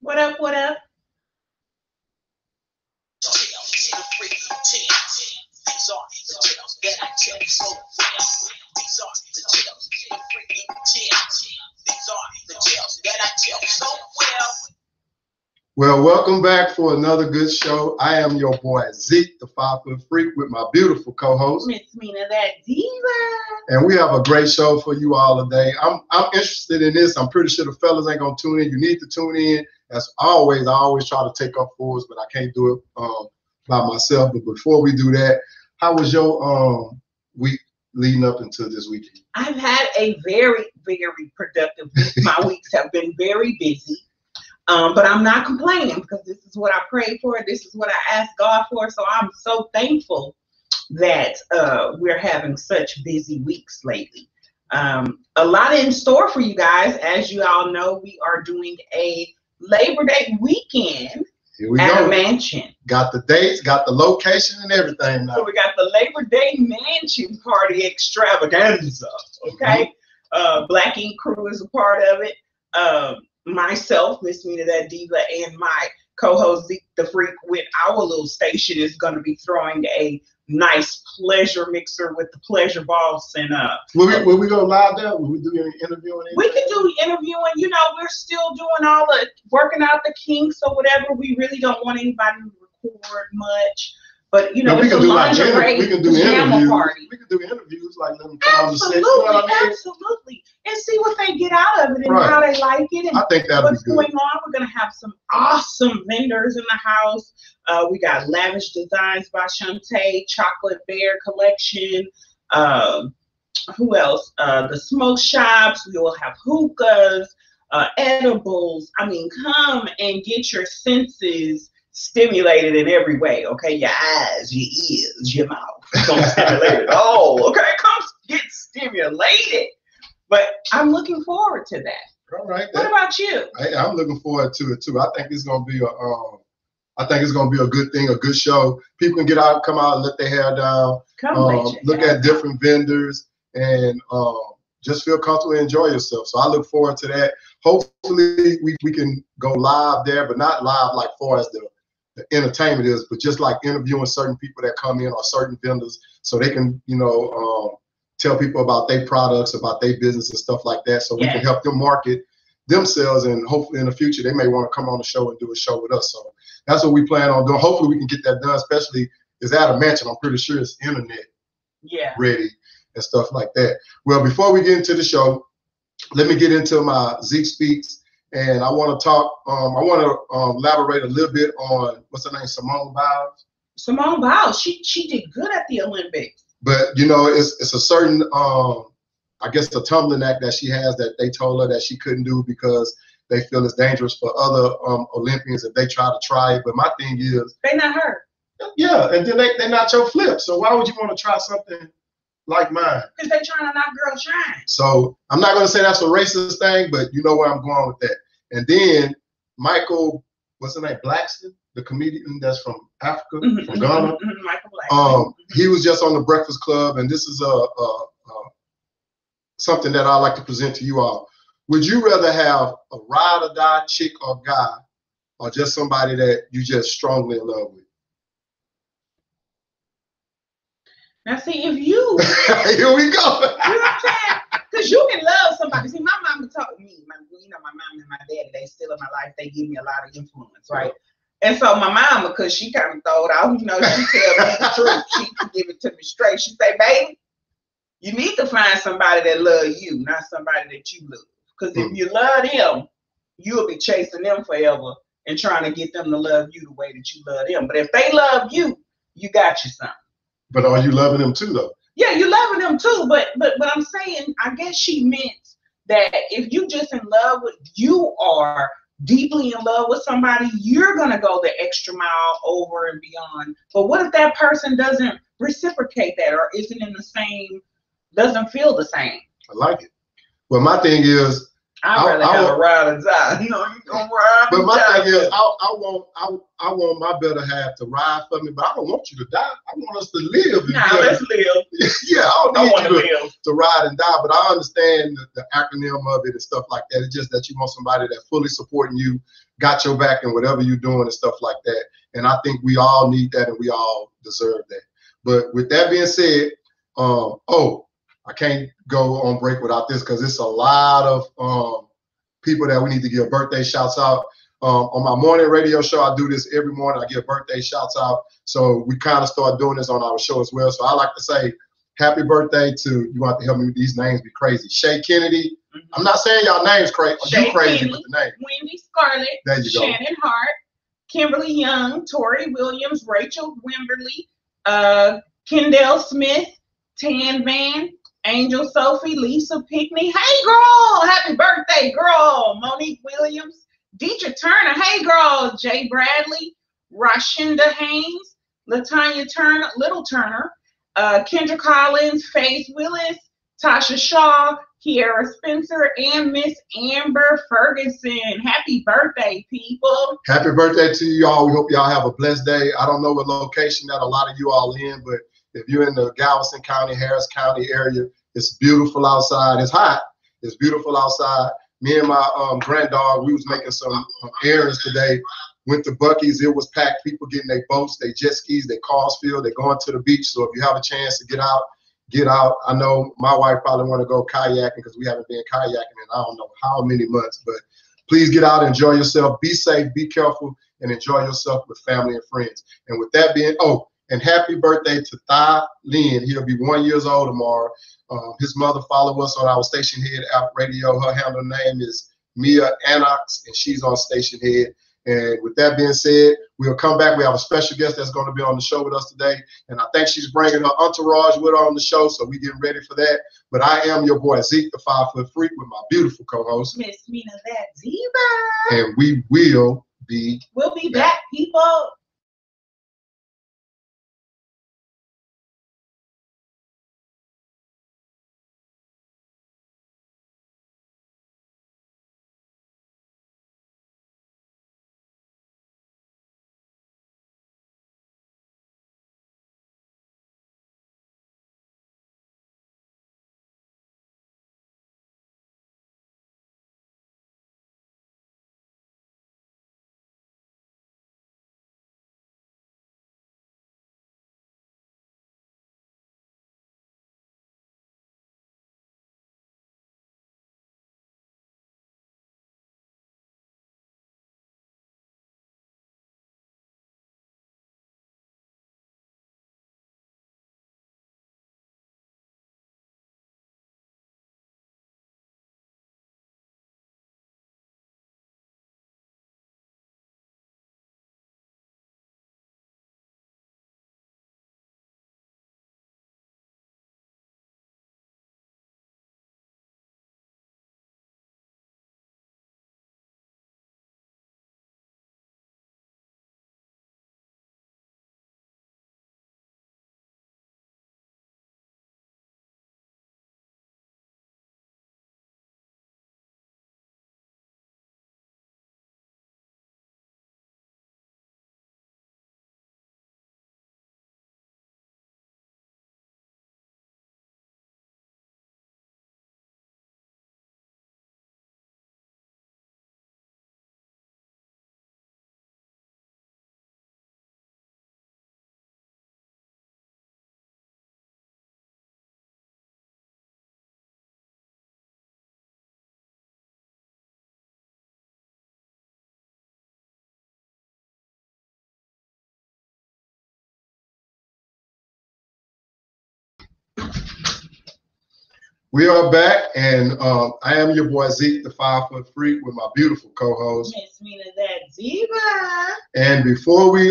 What up? What up? Well, welcome back for another good show. I am your boy Zeke, the 5-foot freak, with my beautiful co-host, Miss Mina, that diva. and we have a great show for you all today. I'm interested in this. I'm pretty sure the fellas ain't gonna tune in. You need to tune in. As always, I always try to take up for us, but I can't do it by myself. But before we do that, how was your week leading up into this weekend? I've had a very, very productive week. My weeks have been very busy. But I'm not complaining because this is what I prayed for. This is what I asked God for. So I'm so thankful that we're having such busy weeks lately. A lot in store for you guys. As you all know, we are doing a Labor Day weekend at a mansion. Got the dates, got the location and everything now. So we got the Labor Day mansion party extravaganza. Okay. Black Ink Crew is a part of it. Myself, Miss Mina that Diva, and my co-host Zeke the Freak with our little station is going to be throwing a nice pleasure mixer with the pleasure boss. And will we go live there? Will we do any interviewing? We can do interviewing. You know, we're still doing all the working out the kinks or whatever. We really don't want anybody to record much. But you know, we can do lingerie, we can do interviews. Party. We can do interviews like them come on the set. You know what I mean? Absolutely, and see what they get out of it and how they like it and I think what's going on. We're gonna have some awesome vendors in the house. We got Lavish Designs by Shantae, Chocolate Bear Collection. Who else? The smoke shops. We will have hookahs, edibles. I mean, come and get your senses stimulated in every way, okay? Your eyes, your ears, your mouth. It's gonna stimulate it all, okay? Come get stimulated. But I'm looking forward to that. All right. What about you? I'm looking forward to it too. I think it's gonna be a good thing, a good show. People can get out, come out, and let their hair down. Look at different vendors and just feel comfortable and enjoy yourself. So I look forward to that. Hopefully we can go live there, but not live like far as the entertainment is, but just like interviewing certain people that come in or certain vendors so they can, tell people about their products, about their business and stuff like that. So we can help them market themselves, and hopefully in the future they may want to come on the show and do a show with us. So that's what we plan on doing. Hopefully we can get that done, especially it's at a mansion. I'm pretty sure it's internet ready and stuff like that. Well, before we get into the show, let me get into my Zeke Speaks. And I want to talk, I want to elaborate a little bit on, what's her name, Simone Biles? Simone Biles, she did good at the Olympics. But, it's a certain, I guess, the tumbling act that she has that they told her that she couldn't do because they feel it's dangerous for other Olympians if they try to try it. But my thing is, they not her. Yeah, and then they're not your flip. So why would you want to try something like mine? Because they trying to knock girls shine. So I'm not going to say that's a racist thing, but you know where I'm going with that. And then Michael, what's his name, Blackston, the comedian that's from Africa, from Ghana. Michael Blackston. He was just on the Breakfast Club, and this is something that I like to present to you all. Would you rather have a ride or die chick or guy, or just somebody that you just strongly in love with? Now, see, if you here we go. You know what I'm saying? Because you can love somebody. See, my mama taught me, my mom and my daddy, they still in my life. They give me a lot of influence, right? And so my mama, because she kind of throw it out, she tell me the truth. She can give it to me straight. She say, baby, you need to find somebody that love you, not somebody that you love. Because if you love them, you'll be chasing them forever and trying to get them to love you the way that you love them. But if they love you, you got you something. But are you loving them too, though? Yeah, you're loving them too. But I'm saying, I guess she meant that if you just in love with, you are deeply in love with somebody, you're gonna go the extra mile over and beyond. But what if that person doesn't reciprocate that, or isn't in the same, doesn't feel the same? I like it. Well, my thing is, I'd rather have a ride or die. You know, you gonna ride. But my thing is, I want my better half to ride for me, but I don't want you to die. I want us to live. Nah, let's live. Yeah, I don't want you to ride and die, but I understand the acronym of it and stuff like that. It's just that you want somebody that's fully supporting you, got your back in whatever you're doing and stuff like that. And I think we all need that and we all deserve that. But with that being said, I can't go on break without this because it's a lot of people that we need to give birthday shouts out. On my morning radio show, I do this every morning. I give birthday shouts out. So we kind of start doing this on our show as well. So I like to say happy birthday to, you have to help me with these names, be crazy. Shay Kennedy. I'm not saying y'all names crazy. You crazy Kennedy, with the name. Wendy Scarlett. There you go. Shannon Hart. Kimberly Young. Tori Williams. Rachel Wimberly. Kendall Smith. Tan Van. Angel Sophie. Lisa Pickney. Hey, girl. Happy birthday, girl. Monique Williams. Deetra Turner. Hey, girl. Jay Bradley. Rashinda Haynes. Latanya Turner. Little Turner. Kendra Collins. Faith Willis. Tasha Shaw. Kiara Spencer, and Miss Amber Ferguson. Happy birthday, people. Happy birthday to you all. We hope y'all have a blessed day. I don't know what location that a lot of you all in, but if you're in the Galveston County, Harris County area, it's beautiful outside. It's hot. It's beautiful outside. Me and my granddaughter, we was making some errands today. Went to Buc-ee's. It was packed. People getting their boats, their jet skis, their cars filled. They're going to the beach. So if you have a chance to get out, get out. I know my wife probably want to go kayaking because we haven't been kayaking in I don't know how many months, but please get out, enjoy yourself, be safe, be careful, and enjoy yourself with family and friends. And with that being, and happy birthday to Thai Lin. He'll be 1 year old tomorrow. His mother follow us on our Station Head app radio. Her handle name is Mia Annox, and she's on Station Head. And with that being said, we'll come back. We have a special guest that's going to be on the show with us today. And I think she's bringing her entourage with her on the show, so we're getting ready for that. But I am your boy, Zeke, the 5-foot freak, with my beautiful co-host, Miss Mina That Diva. And we will be back, people. We are back, and I am your boy Zeke, the 5-foot freak, with my beautiful co-host, Miss Mina That Diva. And before we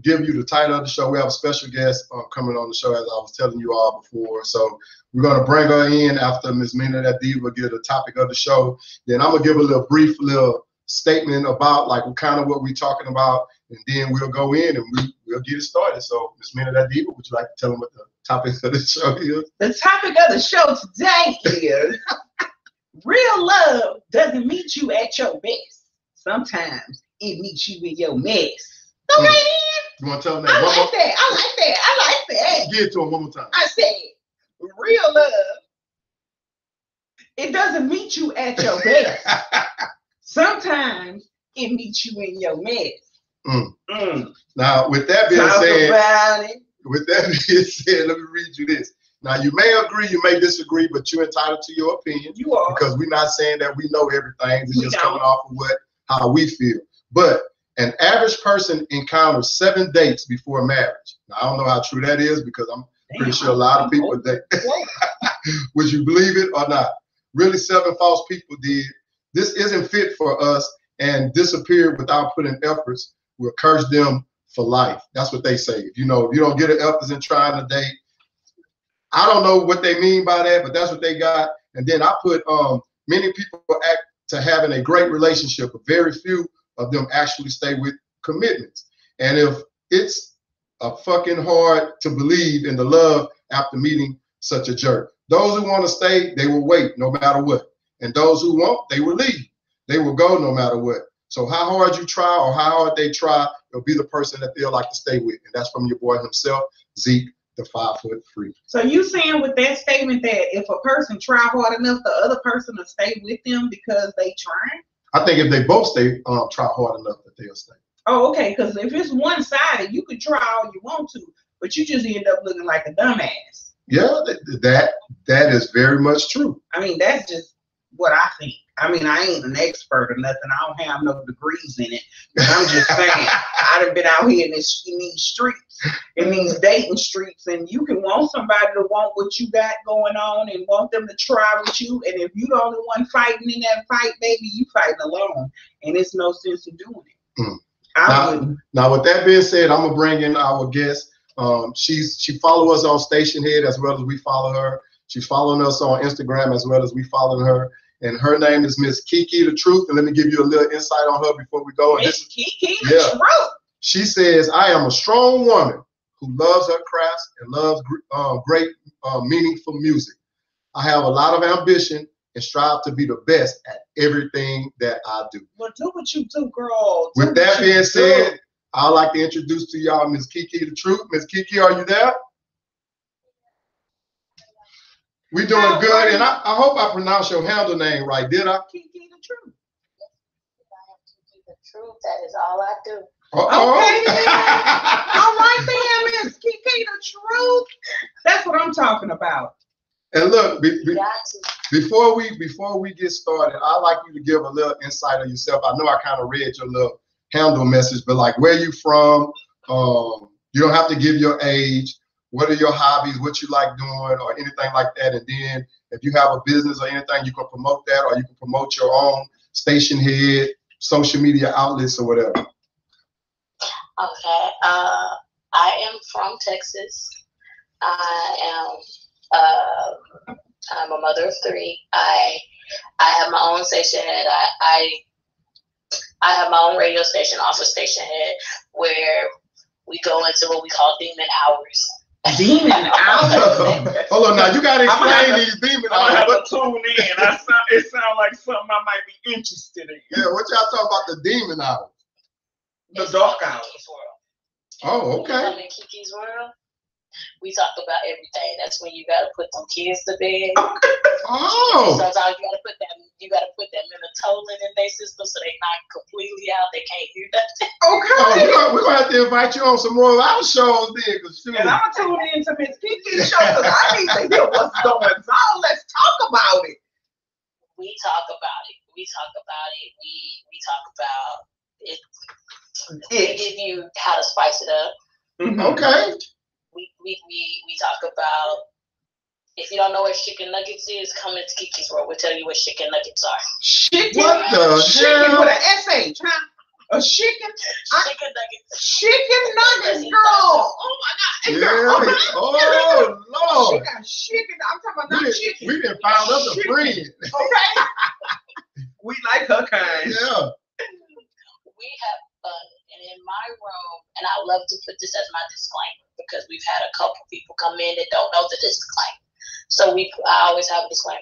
give you the title of the show, we have a special guest coming on the show, as I was telling you all before. So we're gonna bring her in after Miss Mina That Diva give the topic of the show. Then I'm gonna give a brief statement about like kind of what we're talking about, and then we'll go in and we'll get it started. So Miss Mina That Diva, would you like to tell them what the topic of the show is? The topic of the show today is real love doesn't meet you at your best. Sometimes it meets you in your mess. Go right in. You want to tell them that? I like that. Give it to them one more time. I said, real love, it doesn't meet you at your best. Sometimes and meet you in your mess. Now, with that being Talk said, about it. with that being said, let me read you this. Now, you may agree, you may disagree, but you're entitled to your opinion. You are. Because we're not saying that we know everything. It's just coming off of how we feel. But an average person encounters 7 dates before marriage. Now, I don't know how true that is because I'm pretty sure a lot of people date. Would you believe it or not? Really, 7 false people did. This isn't fit for us and disappeared without putting efforts. We'll curse them for life. That's what they say. If you don't get an efforts in trying to date. I don't know what they mean by that, but that's what they got. And then I put many people act to having a great relationship, but very few of them actually stay with commitments. And if it's a fucking hard to believe in the love after meeting such a jerk. Those who want to stay, they will wait no matter what. And those who won't, they will leave. They will go no matter what. So how hard you try or how hard they try, it'll be the person that they'll like to stay with. And that's from your boy himself, Zeke, the 5 foot freak. So you saying with that statement that if a person try hard enough, the other person will stay with them because they trying? I think if they both try hard enough, that they'll stay. Oh, okay. Because if it's one-sided, you can try all you want to, but you just end up looking like a dumbass. Yeah, that is very much true. I mean, that's just what I think. I mean, I ain't an expert or nothing. I don't have no degrees in it. But I'm just saying, I done been out here in these streets, in these dating streets, and you can want somebody to want what you got going on and want them to try with you. And if you the only one fighting in that fight, baby, you fighting alone. And it's no sense in doing it. Now, with that being said, I'm going to bring in our guest. She follow us on Station Head as well as we follow her. She's following us on Instagram as well as we follow her. And her name is Miss Kiki the Truth. And let me give you a little insight on her before we go. Miss Kiki the Truth. She says, I am a strong woman who loves her crafts and loves great, meaningful music. I have a lot of ambition and strive to be the best at everything that I do. Well, do what you do, girl. With that being said, I'd like to introduce to y'all Miss Kiki the Truth. Miss Kiki, are you there? We doing good, and I hope I pronounced your handle name right. Did I? Kiki the Truth. I am Kiki the Truth. That is all I do. Okay, all right then, Miss Kiki the Truth. That's what I'm talking about. And look, before we get started, I'd like you to give a little insight of yourself. I know I kind of read your little handle message, but like where you from? You don't have to give your age. What are your hobbies? What you like doing, or anything like that? And then, if you have a business or anything, you can promote that, or you can promote your own Station Head, social media outlets, or whatever. Okay. I am from Texas. I'm a mother of 3. I have my own Station Head. I have my own radio station off of Station Head where we go into what we call demon hours. Demon hours? Hold on now, you gotta explain these demon hours. I'm gonna have to tune in. It sounds like something I might be interested in. Yeah, what y'all talking about the demon hours? The dark hours. Oh, okay. I'm in Kiki's world. We talk about everything. That's when you gotta put them kids to bed. Oh. Sometimes you gotta put that melatonin in their system so they not completely out. They can't hear nothing. Okay. Oh, we're gonna have to invite you on some more of our shows then. And I'm gonna tune in to Miss Kiki's show because I need to hear what's going on. Let's talk about it. We talk about it. We talk about it. We talk about it. We give you how to spice it up. Mm-hmm. Okay. We talk about, if you don't know what chicken nuggets is, come into Kiki's world. We'll tell you what chicken nuggets are. Chicken? What the chicken hell? with an SH, huh? A chicken? Chicken nuggets. Chicken nuggets, girl. Oh my God. Yeah. Oh Lord. She got chicken. I'm talking about not chicken. We done found us a friend. Okay. We like her kind. Yeah. We have fun. And in my room, and I love to put this as my disclaimer because we've had a couple people come in that don't know the disclaimer. So I always have a disclaimer.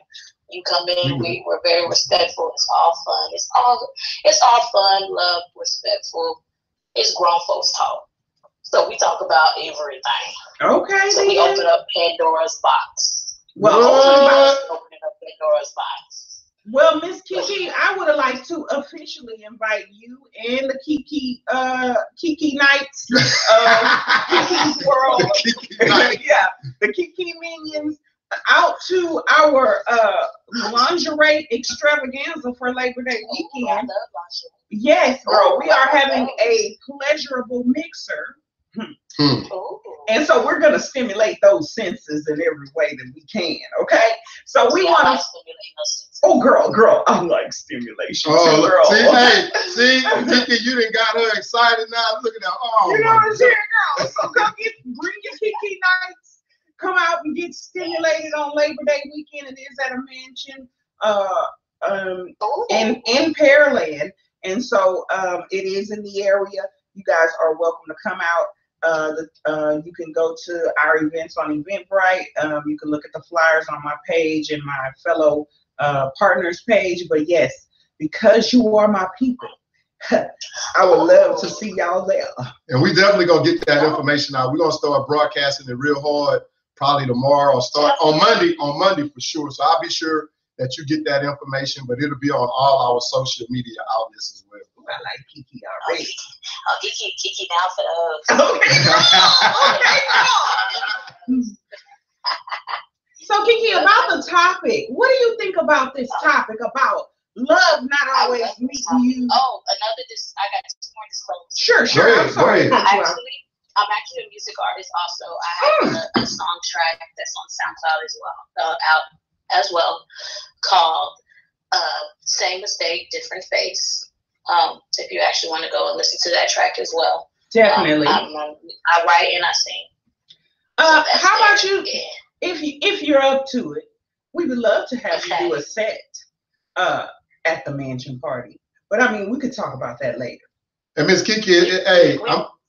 You come in, we're very respectful. It's all fun. It's all fun, love, respectful. It's grown folks talk. So we talk about everything. Okay. So we open up Pandora's box. Well, opening up Pandora's box. Well, Miss Kiki, I would have liked to officially invite you and the Kiki Knights, Kiki's World, yeah, the Kiki Minions out to our lingerie extravaganza for Labor Day weekend. I love lingerie. Yes, girl, we are having a pleasurable mixer. And so we're going to stimulate those senses in every way that we can, okay? So we want to stimulate those senses. Oh, girl, I like stimulation too, girl. See, Kiki, you done got her excited now. Look at that. Oh, you know what I'm saying, girl? So come bring your Kiki Nights. Come out and get stimulated on Labor Day weekend. It is at a mansion in Pearland. And so it is in the area. You guys are welcome to come out. You can go to our events on Eventbrite. You can look at the flyers on my page and my fellow partners page. But yes, because you are my people, I would love to see y'all there. And we definitely gonna get that information out. We're gonna start broadcasting it real hard probably tomorrow or start on Monday for sure. So I'll be sure that you get that information, but it'll be on all our social media outlets as well. I like Kiki already. Oh, Kiki down for the hugs. Okay. So Kiki, about the topic, what do you think about this topic about love not always meeting you? Oh, I got 2 more disclosures. Sure. I'm sorry. I'm actually a music artist also. I have a song track that's on SoundCloud as well, called Same Mistake, Different Face. If you actually want to go and listen to that track as well. Definitely. I write and I sing. So how about you? If you're up to it, we would love to have you do a set at the mansion party. But I mean, we could talk about that later. And Miss Kiki, hey,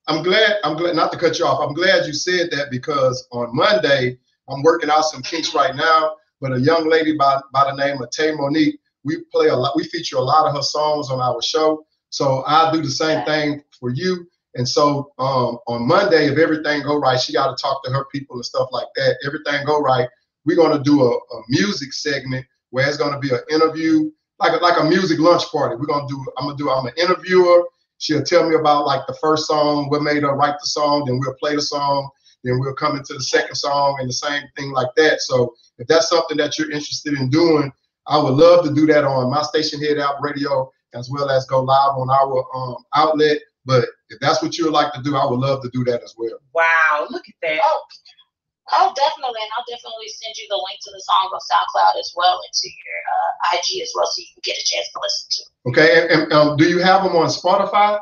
I'm glad not to cut you off. I'm glad you said that because on Monday I'm working out some kinks right now. But a young lady by the name of Tay Monique, we feature a lot of her songs on our show. So I'll do the same thing for you. And so on Monday, if everything go right, she got to talk to her people and stuff like that. Everything go right, we're gonna do a music segment where it's gonna be an interview, like a music lunch party. I'm an interviewer. She'll tell me about like the first song, what made her write the song, then we'll play the song, then we'll come into the second song and the same thing like that. So if that's something that you're interested in doing, I would love to do that on my station Head Out Radio, as well as go live on our outlet. But if that's what you would like to do, I would love to do that as well. Wow, look at that. Oh, definitely. And I'll definitely send you the link to the song on SoundCloud as well, and to your IG as well, so you can get a chance to listen to it. Okay, and do you have them on Spotify?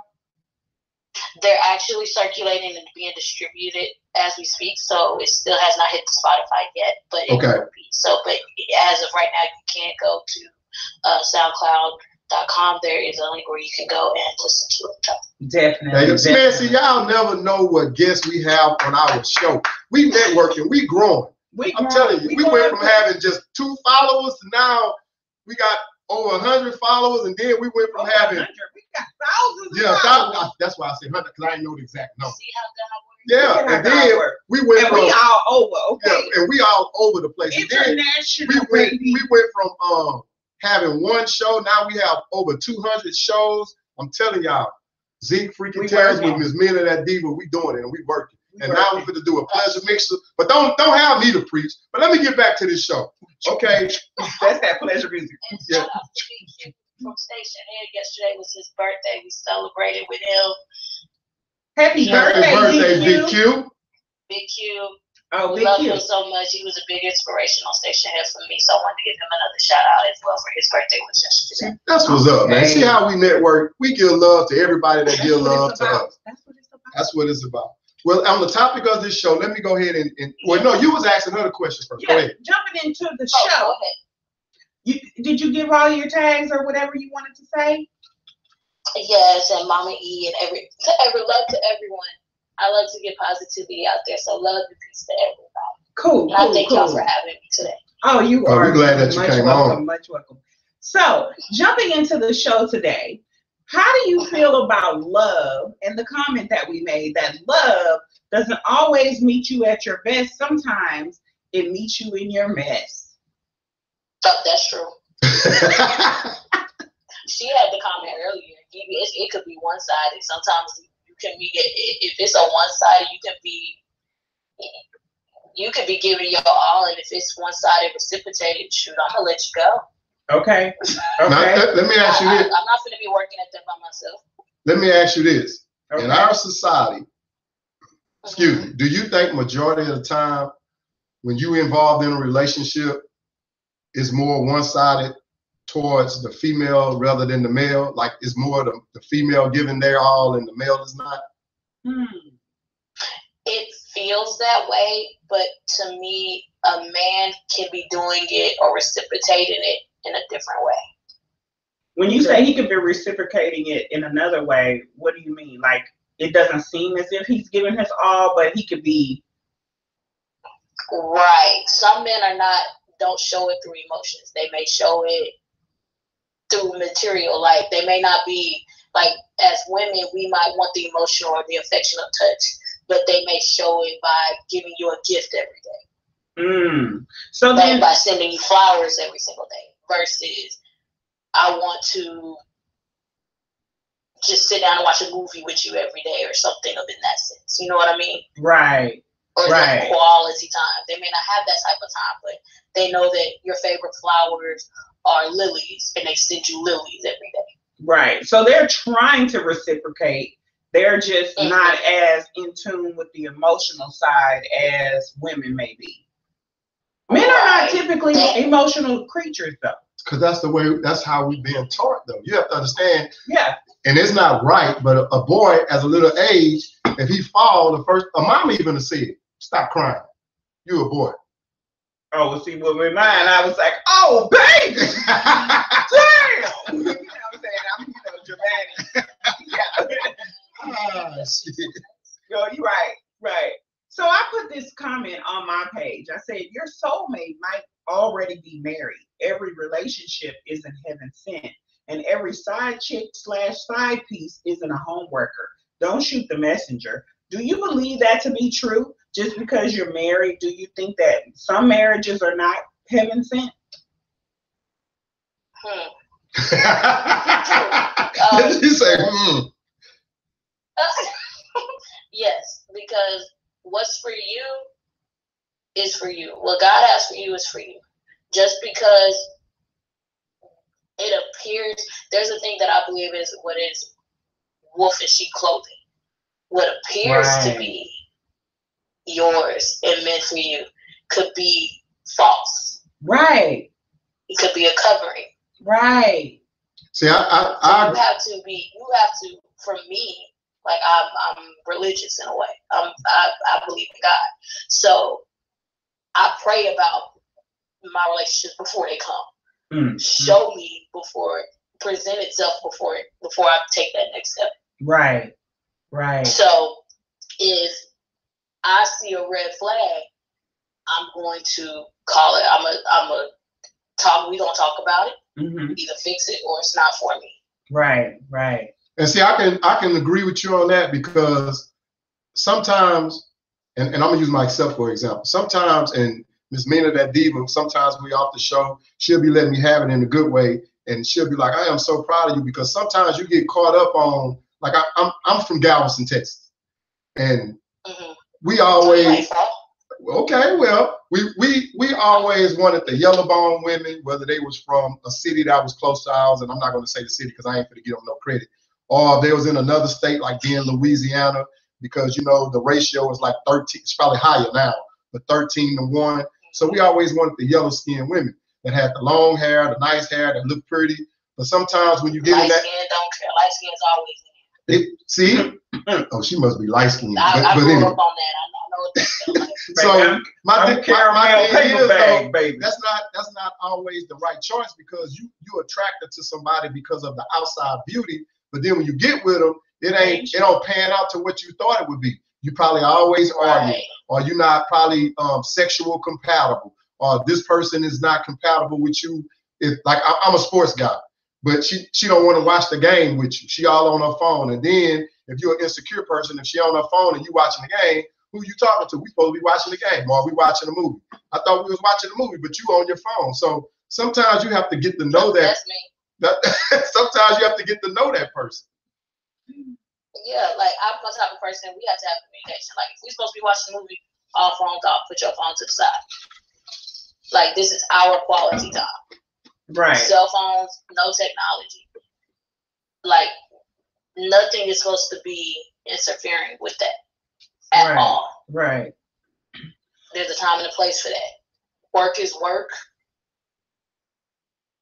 They're actually circulating and being distributed as we speak, so it still has not hit Spotify yet, but it will be. So, but as of right now, you can't go to SoundCloud.com. There is a link where you can go and listen to it. Definitely. Man, see, y'all never know what guests we have on our show. We networking, we growing. I'm telling you, we went from having just 2 followers to now we got over 100 followers, and then we went from having 100. We got thousands. Yeah, that's why I said 100, because I didn't know the exact number. See how God works? Yeah, and then we went from, we all over, okay. Yeah, and we all over the place. International. We went from having 1 show, now we have over 200 shows. I'm telling y'all, Zeke freaking tells with Miss Mina that diva, we doing it and we working. And now we're going to do a pleasure mixer. But don't have me to preach. But let me get back to this show. Okay. That's that pleasure music. And shout out to Big Q from Station Head. Yesterday was his birthday. We celebrated with him. Happy birthday, Big Q. Big Q. Oh, we love him so much. He was a big inspiration on Station Head for me. So I wanted to give him another shout out as well for his birthday was yesterday. That's what's up, man. See how we network. We give love to everybody that gives love to us. That's what it's about. Well, on the topic of this show, let me go ahead and well, no, you was asking her the question first. Yeah, go ahead. Jumping into the show. Did you give all your tags or whatever you wanted to say? Yes, and Mama E and love to everyone. I love to get positivity out there, so love and peace to everybody. Cool. And I thank y'all for having me today. Oh, you are. We're glad that you came on. Much welcome. So, jumping into the show today, how do you feel about love and the comment that we made that love doesn't always meet you at your best? Sometimes it meets you in your mess. Oh, that's true. She had the comment earlier. It could be one-sided. Sometimes you can be, if it's a one-sided, you could be giving your all, and if it's one-sided, reciprocated, shoot, I'm gonna let you go. Okay. Now, let me ask you this. I'm not gonna be working at that by myself. Let me ask you this. Okay. In our society, excuse me, do you think majority of the time when you involved in a relationship is more one-sided towards the female rather than the male? Like it's more the female giving their all and the male is not? It feels that way, but to me, a man can be doing it or reciprocating it in a different way. When you say he could be reciprocating it in another way, what do you mean? Like it doesn't seem as if he's giving his all, but he could be. Right. Some men don't show it through emotions. They may show it through material. Like they may not be like, as women, we might want the emotional or the affectionate touch, but they may show it by giving you a gift every day. So then by sending you flowers every single day versus I want to just sit down and watch a movie with you every day or something of in that sense. You know what I mean? Right. Or right. quality time. They may not have that type of time, but they know that your favorite flowers are lilies and they send you lilies every day. Right. So they're trying to reciprocate. They're just not as in tune with the emotional side as women may be. Men are not typically emotional creatures, though. Because that's how we've been taught, though. You have to understand. Yeah. And it's not right, but a boy at a little age, if he fall, a mom even said, "Stop crying. You a boy." Oh, well, see, well, with mine, I was like, "Oh, baby, damn." You know what I'm saying? I'm, dramatic. Yeah. No, you're right. Right. So I put this comment on my page. I said, your soulmate might already be married. Every relationship isn't heaven sent. And every side chick / side piece isn't a home worker. Don't shoot the messenger. Do you believe that to be true? Just because you're married, do you think that some marriages are not heaven sent? Did you say, Yes, because what's for you is for you. What God has for you is for you. Just because it appears, there's a thing that I believe is what is wolf in sheep clothing. What appears to be yours and meant for you could be false. Right. It could be a covering. Right. See, you have to, for me, like I'm religious in a way. I believe in God. So I pray about my relationships before they come. Show me before, present itself before I take that next step. Right. Right. So if I see a red flag, I'm going to call it. We're gonna talk about it. Either fix it or it's not for me. Right. Right. And see, I can agree with you on that because sometimes, and I'm gonna use myself for example. Sometimes, and Miss Mina, that diva, sometimes we off the show, she'll be letting me have it in a good way, and she'll be like, "I am so proud of you," because sometimes you get caught up on, like I'm from Galveston, Texas, and we always we always wanted the yellow bone women, whether they was from a city that was close to ours, and I'm not going to say the city because I ain't going to give them no credit, or they was in another state like being Louisiana, because the ratio is like 13. It's probably higher now, but 13-1. So we always wanted the yellow skinned women that had the long hair, the nice hair, that looked pretty. But sometimes when you get in that, don't care. Light skin is always in it. See, oh, she must be light skinned. I grew up on that. I know what that's like. So my thing is, though, baby. That's not always the right choice, because you're attracted to somebody because of the outside beauty, but then when you get with them, it don't pan out to what you thought it would be. You probably always argue, or you're not probably sexual compatible, or this person is not compatible with you. If like I'm a sports guy, but she don't want to watch the game with you. She all on her phone, and then if you're an insecure person, if she on her phone and you watching the game, who you talking to? We supposed to be watching the game, or we watching a movie. I thought we was watching a movie, but you on your phone. So sometimes you have to get to know that. That's me. Sometimes you have to get to know that person. Yeah, like I'm the type of person we have to have communication. Like if we're supposed to be watching a movie, all phones off, put your phone to the side. Like this is our quality time. Right. Cell phones, no technology. Like nothing is supposed to be interfering with that at all. Right. There's a time and a place for that. Work is work.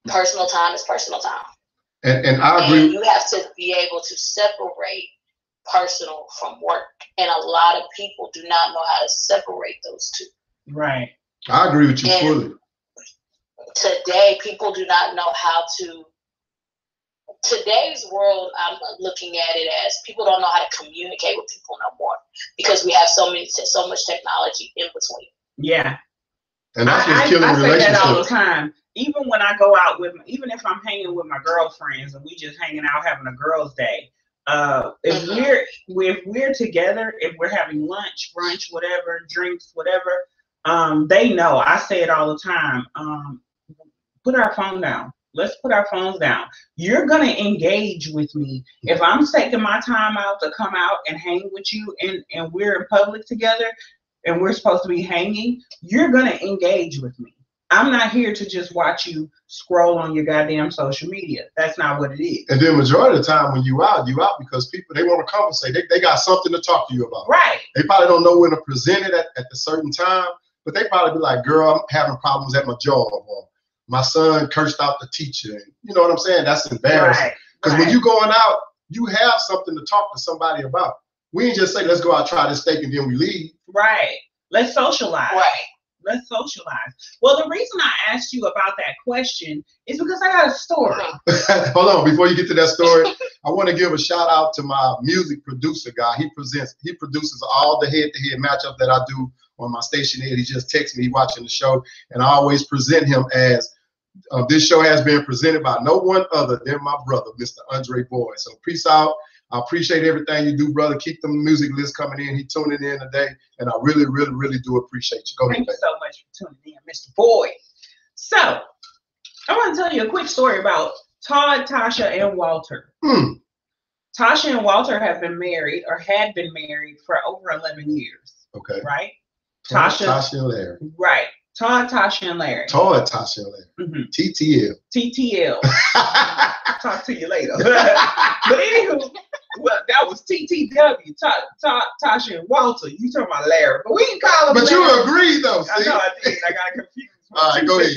Personal time is personal time. And I agree. And you have to be able to separate personal from work. And a lot of people do not know how to separate those two. Right. I agree with you fully. Today, people do not know how to. Today's world, I'm looking at it as people don't know how to communicate with people no more because we have so much technology in between. Yeah. And that's what's killing relationships. I say that all the time. Even when I go out even if I'm hanging with my girlfriends and we just hanging out having a girls' day, if we're together, if we're having lunch, brunch, whatever, drinks, whatever, they know. I say it all the time. Put our phone down. Let's put our phones down. You're going to engage with me. If I'm taking my time out to come out and hang with you and we're in public together and we're supposed to be hanging, you're going to engage with me. I'm not here to just watch you scroll on your goddamn social media. That's not what it is. And then majority of the time when you out because people, they want to conversate. They got something to talk to you about. Right. They probably don't know when to present it at a certain time, but they probably be like, girl, I'm having problems at my job. Or my son cursed out the teacher. And you know what I'm saying? That's embarrassing. Because when you're going out, you have something to talk to somebody about. We ain't just say, let's go out, try this steak, and then we leave. Right. Let's socialize. Right. Let's socialize. Well, the reason I asked you about that question is because I got a story. Hold on, before you get to that story, I want to give a shout out to my music producer guy. He produces all the head-to-head matchup that I do on my station here. He just texted me, watching the show, and I always present him as this show has been presented by no one other than my brother, Mr. Andre Boyd. So peace out. I appreciate everything you do, brother. Keep the music list coming in. He tuning in today, and I really, really, really do appreciate you. Go ahead. Thank you so much for tuning in, Mr. Boyd. So, I want to tell you a quick story about Todd, Tasha, and Walter. Tasha and Walter have been married or had been married for over 11 years. Okay. Right? Tasha and Larry. Right. Todd, Tasha, and Larry. Todd, Tasha, and Larry. TTL. TTL. Talk to you later. But anywho, well, that was TTW. Tasha and Walter. You talking about Larry. But we can call him But Larry. You agreed, though. I know I did. I got confused. All right, go ahead.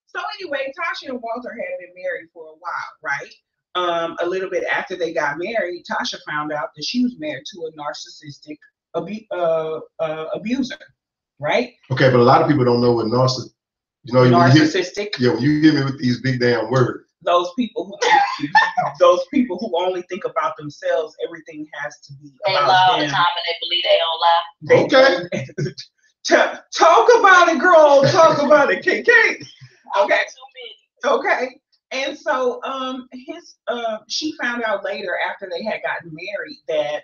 So anyway, Tasha and Walter had been married for a while, right? A little bit after they got married, Tasha found out that she was married to a narcissistic abuser, right? Okay, but a lot of people don't know what narcissistic. You know, narcissistic. When you hit me with these big damn words. Those people who only think about themselves, everything has to be they about lie all them. the time and they believe they don't lie. Okay. Talk about it, girl. Talk about it, KK. Okay. Okay. And so she found out later after they had gotten married that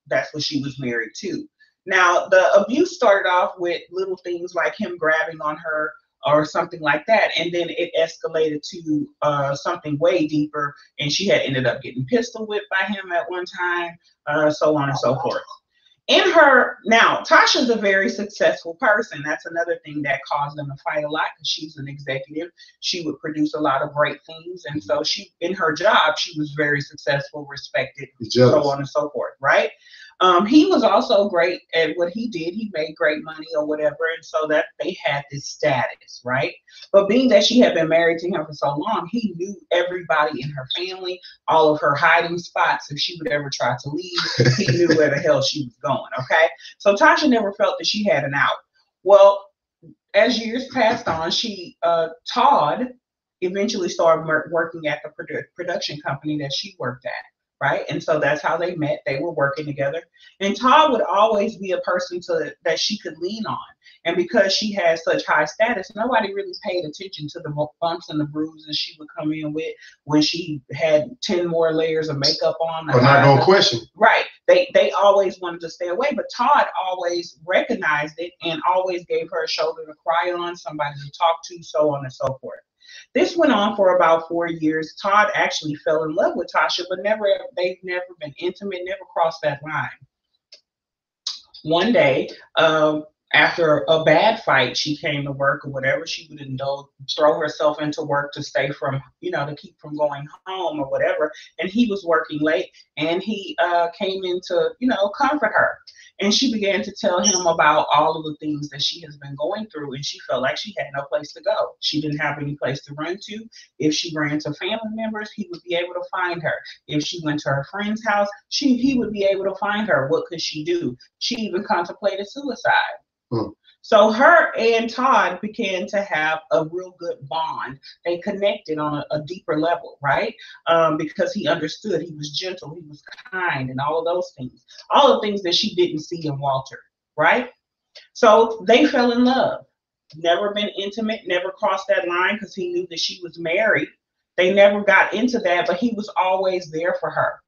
that's what she was married to. Now the abuse started off with little things like him grabbing on her or something like that, and then it escalated to something way deeper, and she had ended up getting pistol whipped by him at one time, so on and so forth. Now, Tasha's a very successful person. That's another thing that caused them to fight a lot, because she's an executive. She would produce a lot of great things, and so in her job, she was very successful, respected, so on and so forth, right? He was also great at what he did. He made great money or whatever, and so that they had this status, right? But being that she had been married to him for so long, he knew everybody in her family, all of her hiding spots. If she would ever try to leave, he knew where the hell she was going, okay? So Tasha never felt that she had an out. Well, as years passed on, Todd eventually started working at the production company that she worked at. Right. And so that's how they met. They were working together. And Todd would always be a person that she could lean on. And because she had such high status, nobody really paid attention to the bumps and the bruises she would come in with when she had 10 more layers of makeup on. I'm not going to question. Right. They always wanted to stay away. But Todd always recognized it and always gave her a shoulder to cry on, somebody to talk to, so on and so forth. This went on for about 4 years. Todd actually fell in love with Tasha, but they've never been intimate, never crossed that line. One day, after a bad fight, she came to work or whatever. She would throw herself into work to stay from, to keep from going home or whatever. And he was working late, and he came in to, comfort her. And she began to tell him about all of the things that she has been going through, and she felt like she had no place to go. She didn't have any place to run to. If she ran to family members, he would be able to find her. If she went to her friend's house, he would be able to find her. What could she do? She even contemplated suicide. So her and Todd began to have a real good bond. They connected on a deeper level, right? Because he understood, he was gentle, he was kind, and all of those things. All the things that she didn't see in Walter, right? So they fell in love. Never been intimate, never crossed that line because he knew that she was married. They never got into that, but he was always there for her.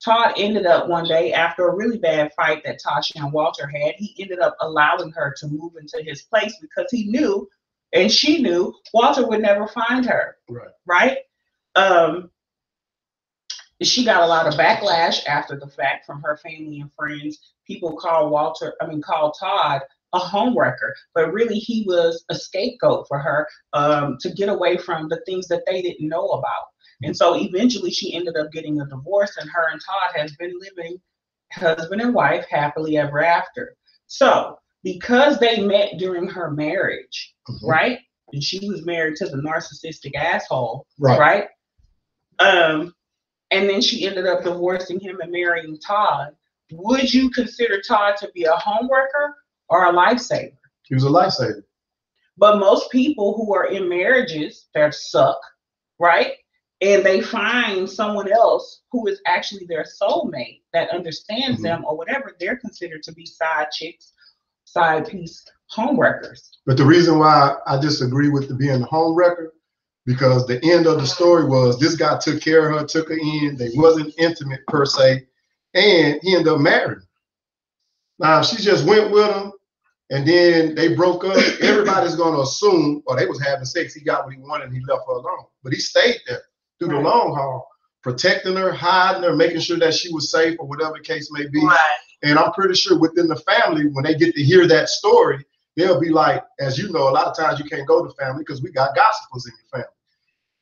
Todd ended up one day, after a really bad fight that Tasha and Walter had, he ended up allowing her to move into his place because he knew, and she knew, Walter would never find her. Right? She got a lot of backlash after the fact from her family and friends. People called Todd a homewrecker, but really he was a scapegoat for her to get away from the things that they didn't know about. And so eventually she ended up getting a divorce, and her and Todd has been living husband and wife happily ever after. So because they met during her marriage, right? And she was married to the narcissistic asshole, right? And then she ended up divorcing him and marrying Todd. Would you consider Todd to be a homewrecker or a lifesaver? He was a lifesaver. But most people who are in marriages that suck, right? And they find someone else who is actually their soulmate that understands them or whatever, they're considered to be side chicks, side piece homewreckers. But the reason why I disagree with being a homewrecker, because the end of the story was this guy took care of her, took her in. They wasn't intimate per se, and he ended up marrying her. Now, if she just went with him and then they broke up, everybody's going to assume, they was having sex. He got what he wanted and he left her alone. But he stayed there through the long haul, protecting her, hiding her, making sure that she was safe or whatever the case may be. And I'm pretty sure within the family, when they get to hear that story, they'll be like, as you know, a lot of times you can't go to family because we got gossipers in your family.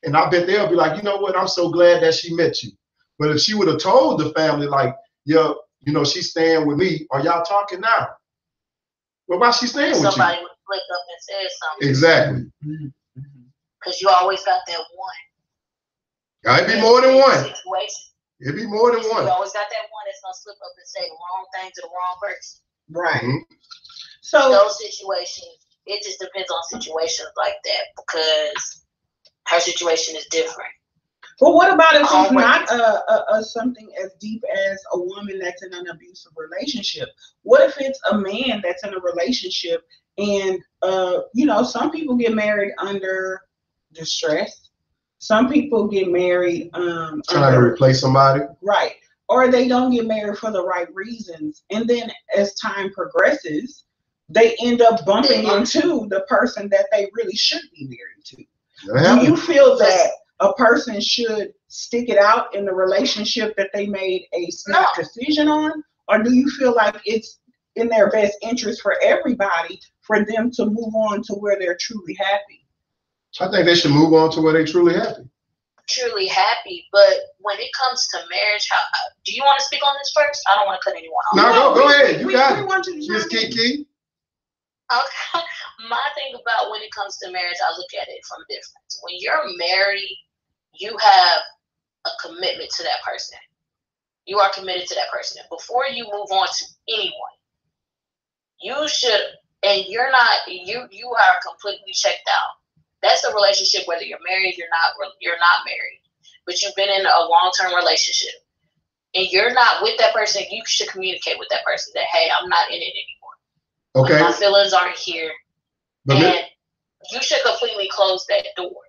And I bet they'll be like, you know what, I'm so glad that she met you. But if she would have told the family, like, yo, she's staying with me, are y'all talking now? Well, why she staying with you? Somebody would flip up and say something. Exactly. Because you always got that one. It'd be more than one. It'd be more than one. You always got that one that's gonna slip up and say the wrong thing to the wrong person. Right. So those situations, it just depends on situations like that because her situation is different. Well, what about if it's not something as deep as a woman that's in an abusive relationship? What if it's a man that's in a relationship and some people get married under distress. Some people get married trying to replace somebody. Right. Or they don't get married for the right reasons. And then as time progresses, they end up bumping into the person that they really should be married to. Do you feel that a person should stick it out in the relationship that they made a snap decision on? Or do you feel like it's in their best interest for everybody for them to move on to where they're truly happy? I think they should move on to where they're truly happy. Truly happy, but when it comes to marriage, do you want to speak on this first? I don't want to cut anyone off. No, go ahead. You got it. Miss Kiki. Okay. My thing about when it comes to marriage, I look at it from a difference. When you're married, you have a commitment to that person. You are committed to that person. And before you move on to anyone, you should, and you are completely checked out. That's a relationship, whether you're married, you're not married, but you've been in a long-term relationship and you're not with that person. You should communicate with that person that, hey, I'm not in it anymore. Okay. My feelings aren't here. And you should completely close that door.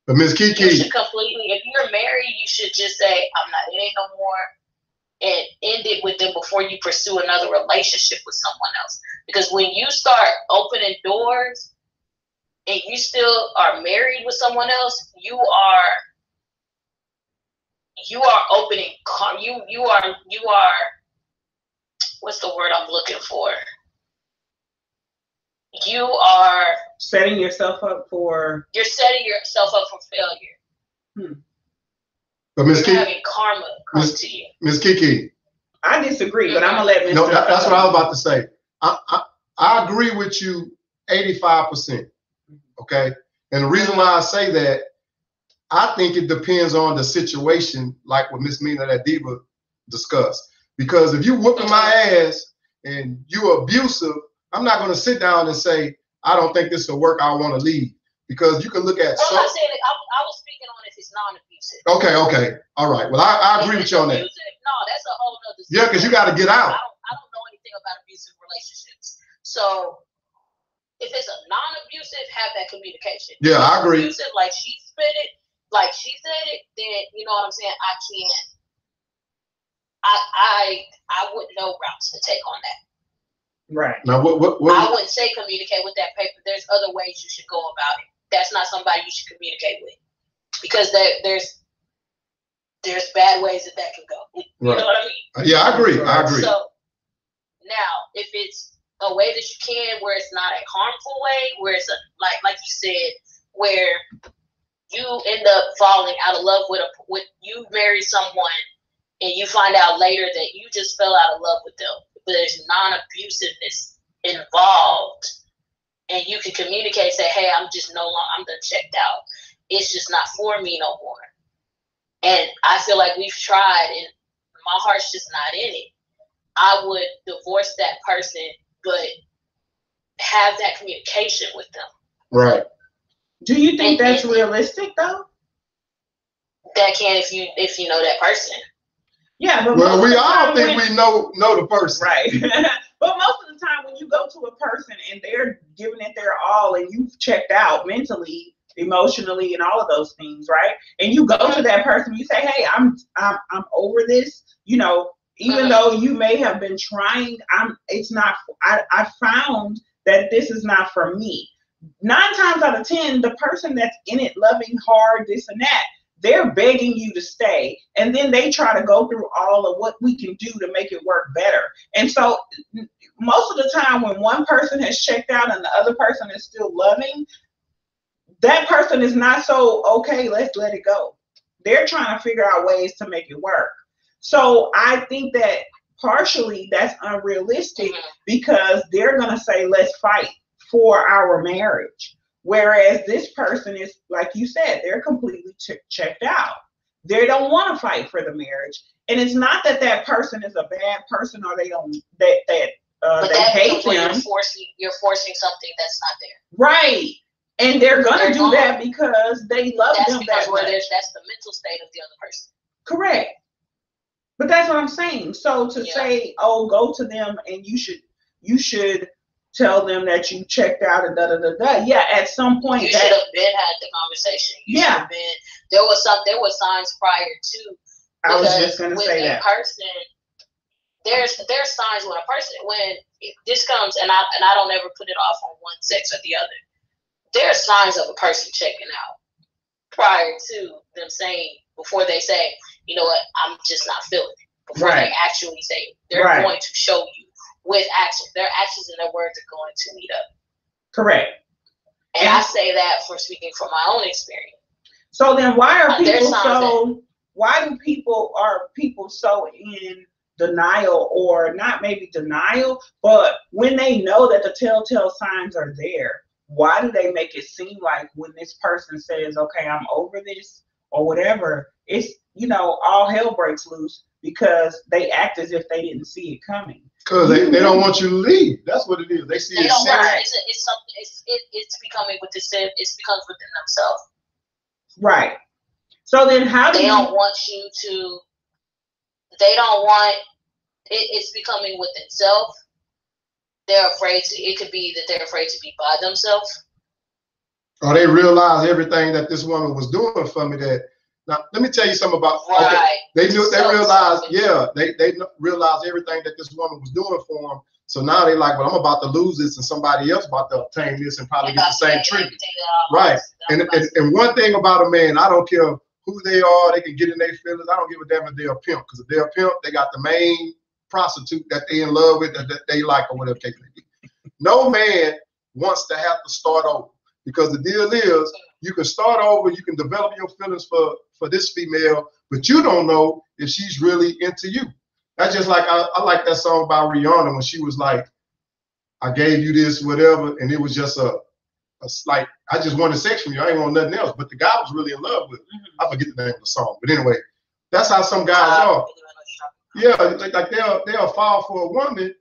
But Ms. Kiki, you should completely, if you're married, you should just say, I'm not in it no more, and end it with them before you pursue another relationship with someone else. Because when you start opening doors, and you still are married with someone else, you are opening, you are, what's the word I'm looking for? You are setting yourself up for. You're setting yourself up for failure. But Miss Kiki, having karma come to you. Miss Kiki, I disagree, but I'm gonna let Mr. No, that's what I was about to say. I agree with you 85%. Okay, and the reason why I say that, I think it depends on the situation, like what Miss Mina, that diva, discussed. Because if you whooping my ass and you're abusive, I'm not going to sit down and say, I don't think this will work, I want to leave. Because you can look at. I'm not saying it, I was speaking on if it's non-abusive. Okay, all right. Well, I agree with you on that. No, that's a whole nother. Yeah, because you got to get out. I don't know anything about abusive relationships. So if it's a non-abusive, have that communication. Yeah, I agree. Abusive, like she spit it, like she said it, then you know what I'm saying. I can't. I wouldn't know routes to take on that. Right. Now, what I wouldn't say communicate with that paper. There's other ways you should go about it. That's not somebody you should communicate with, because there's bad ways that can go. You know what I mean? Yeah, I agree. I agree. So now, if it's a way that you can, where it's not a harmful way, where it's a like you said, where you end up falling out of love with you marry someone and you find out later that you just fell out of love with them, but there's non-abusiveness involved, and you can communicate, say, hey, I'm done checked out. It's just not for me no more. And I feel like we've tried, and my heart's just not in it. I would divorce that person, but have that communication with them. Right. Do you think that's realistic, though? That can, if you know that person. Yeah, but well, we all think we know the person, right? But most of the time, when you go to a person and they're giving it their all, and you've checked out mentally, emotionally, and all of those things, right? And you go to that person, you say, "Hey, I'm over this," you know. Even though you may have been trying, it's not. I found that this is not for me. 9 times out of 10, the person that's in it, loving hard, this and that, they're begging you to stay, and then they try to go through all of what we can do to make it work better. And so most of the time when one person has checked out and the other person is still loving, that person is not so, okay, let's let it go. They're trying to figure out ways to make it work. So I think that partially that's unrealistic, because they're going to say, let's fight for our marriage. Whereas this person is, like you said, they're completely checked out. They don't want to fight for the marriage. And it's not that that person is a bad person, or they don't, they hate them. You're forcing something that's not there. Right. And they're going to do that because they love them that much. That's the mental state of the other person. Correct. But that's what I'm saying. So to say, oh, go to them and you should tell them that you checked out and yeah, at some point you should have been had the conversation. There was signs prior to. I was just gonna say that. There's signs when this comes, and I don't ever put it off on one sex or the other. There are signs of a person checking out prior to them saying, before they say, you know what, I'm just not feeling it. Before they actually say, they're going to show you with action. Their actions and their words are going to meet up. Correct. And I say that for speaking from my own experience. So then why are people so in denial, or not maybe denial, but when they know that the telltale signs are there, why do they make it seem like when this person says, okay, I'm over this or whatever, it's, you know, all hell breaks loose because they act as if they didn't see it coming. Because they don't want you to leave. That's what it is. They see it. It's something. It's becoming what they said. It becomes within themselves. Right. So then, how do they don't want you to? They don't want it. It's becoming within self. They're afraid to. It could be that they're afraid to be by themselves. Or they realize everything that this woman was doing for me. That now, let me tell you something about. Right. Okay, they realized. Yeah, they realized everything that this woman was doing for them. So now they like, well, I'm about to lose this, and somebody else about to obtain this and probably get the same treatment. Right. And one thing about a man, I don't care who they are, they can get in their feelings. I don't give a damn if they're a pimp, because if they're a pimp, they got the main prostitute that they in love with, that they like, or whatever case may be. No man wants to have to start over, because the deal is, you can start over, you can develop your feelings for this female, but you don't know if she's really into you. That's just like, I like that song by Rihanna when she was like, I gave you this, whatever, and it was just a slight, I just wanted sex from you, I ain't want nothing else, but the guy was really in love with her. I forget the name of the song, but anyway, that's how some guys are. Yeah, like they'll fall for a woman,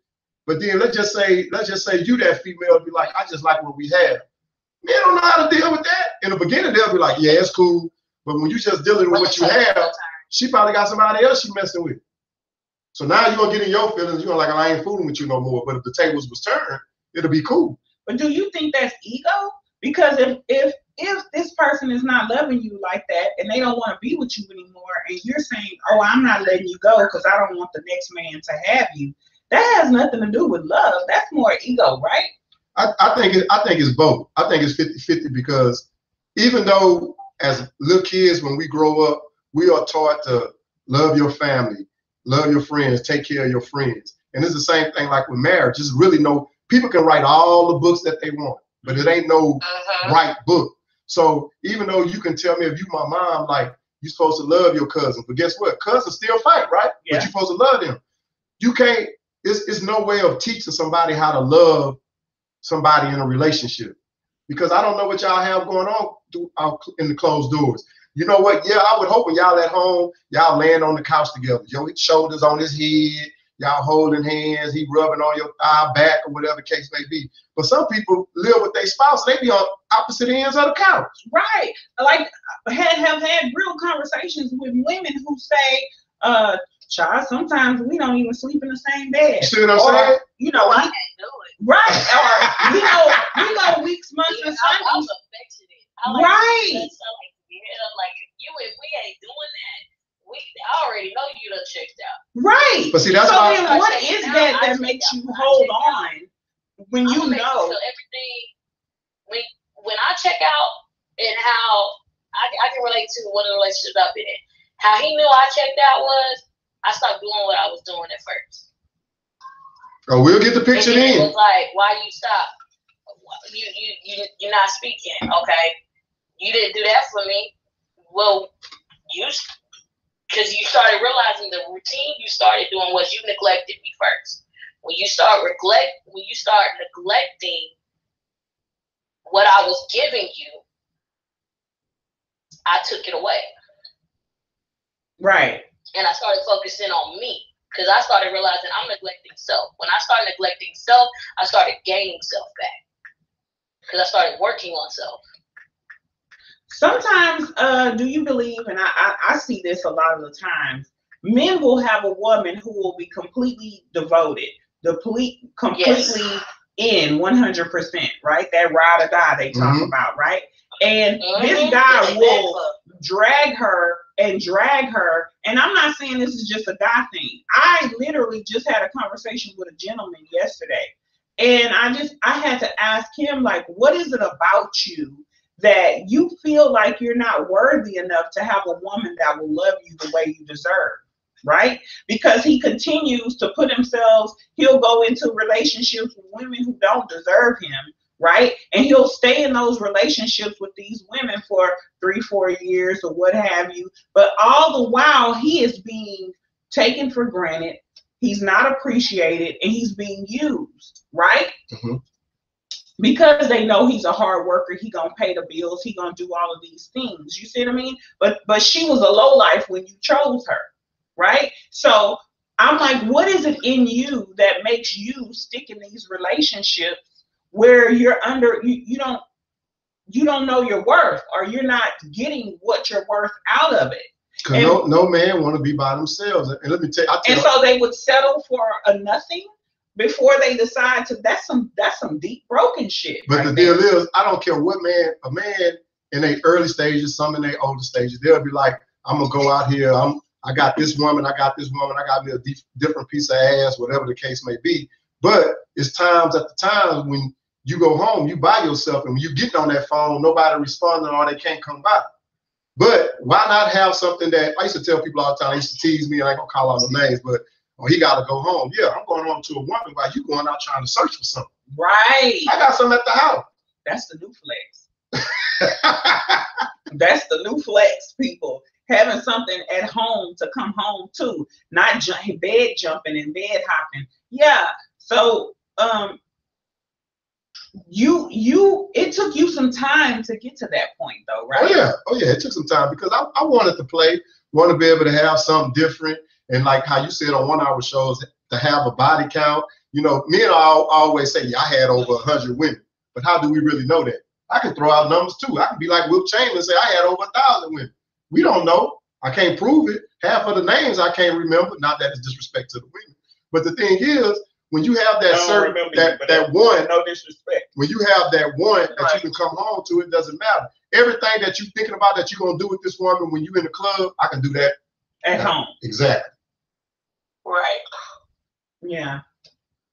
but then let's just say you, that female, be like, I just like what we have. Men don't know how to deal with that. In the beginning, they'll be like, yeah, it's cool, but when you just dealing with what you have, she probably got somebody else she messing with. So now you're gonna get in your feelings. You're gonna like, I ain't fooling with you no more. But if the tables was turned, it'll be cool. But do you think that's ego? Because if this person is not loving you like that, and they don't want to be with you anymore, and you're saying, oh, I'm not letting you go because I don't want the next man to have you, that has nothing to do with love. That's more ego, right? I think it's both. I think it's 50-50, because even though as little kids, when we grow up, we are taught to love your family, love your friends, take care of your friends. And it's the same thing like with marriage. Just really people can write all the books that they want, but it ain't no right book. So even though you can tell me, if you my mom, like, you're supposed to love your cousin, but guess what? Cousins still fight, right? Yeah. But you're supposed to love them. You can't, it's no way of teaching somebody how to love somebody in a relationship, because I don't know what y'all have going on in the closed doors. You know what? Yeah, I would hope when y'all at home, y'all laying on the couch together, your shoulders on his head, y'all holding hands, he rubbing on your thigh, back, or whatever case may be. But some people live with their spouse, they be on opposite ends of the couch. Right. Like, have had real conversations with women who say, child, sometimes we don't even sleep in the same bed. You see what I'm saying? You know, I can't do it. Right. Or we go weeks, months, and Sundays. I was affectionate. Right. Like, if we ain't doing that, I already know you done checked out. Right. But see, that's so then what is that makes you hold on when you know? So everything, when I check out, and how I can relate to one of the relationships I've been in, how he knew I checked out was, I stopped doing what I was doing at first. Oh, we'll get the picture in. It was like, why you stop? You're not speaking, okay? You didn't do that for me. Well, because you started realizing the routine you started doing was you neglected me first. When you start neglecting what I was giving you, I took it away. Right. And I started focusing on me, because I started realizing I'm neglecting self. When I started neglecting self, I started gaining self back, because I started working on self. Sometimes, do you believe, and I see this a lot of the times, men will have a woman who will be completely devoted, completely in 100%, right? That ride or die they talk about, right? And this guy will drag her, and I'm not saying this is just a guy thing. I literally just had a conversation with a gentleman yesterday, and I had to ask him, like, what is it about you that you feel like you're not worthy enough to have a woman that will love you the way you deserve, right? Because he continues to put himself, he'll go into relationships with women who don't deserve him, right? And he'll stay in those relationships with these women for 3-4 years or what have you. But all the while, he is being taken for granted. He's not appreciated, and he's being used, right? Because they know he's a hard worker, he gonna pay the bills, he gonna do all of these things. You see what I mean? But she was a lowlife when you chose her, right? So I'm like, what is it in you that makes you stick in these relationships where you're under, you don't know your worth, or you're not getting what you're worth out of it? Because no man want to be by themselves. And let me tell you, so they would settle for a nothing before they decide to. That's some deep broken shit. But the deal is, I don't care what a man in their early stages, some in their older stages, they'll be like, I'm gonna go out here, I got this woman, I got me a different piece of ass, whatever the case may be. But it's times at the times when you go home, you by yourself, and when you get on that phone, nobody responding or they can't come by. But why not have something that I used to tell people all the time? They used to tease me, and I ain't gonna call out the names, but he got to go home. Yeah, I'm going home to a woman while you going out trying to search for something. Right. I got something at the house. That's the new flex. That's the new flex, people. Having something at home to come home to, not bed jumping and bed hopping. Yeah. So it took you some time to get to that point though, right? Oh yeah, it took some time because I wanted to play, want to be able to have something different, and like how you said on 1 hour shows, to have a body count. You know, me and I always say, yeah, I had over 100 women, but how do we really know that? I can throw out numbers too. I can be like Will Chamberlain and say I had over 1,000 women. We don't know. I can't prove it. Half of the names I can't remember. Not that it's disrespect to the women, but the thing is, when you have that certain that one, no disrespect. When you have that one that you can come home to, it doesn't matter. Everything that you're thinking about that you're gonna do with this woman when you're in the club, I can do that at home. Exactly. Right. Yeah.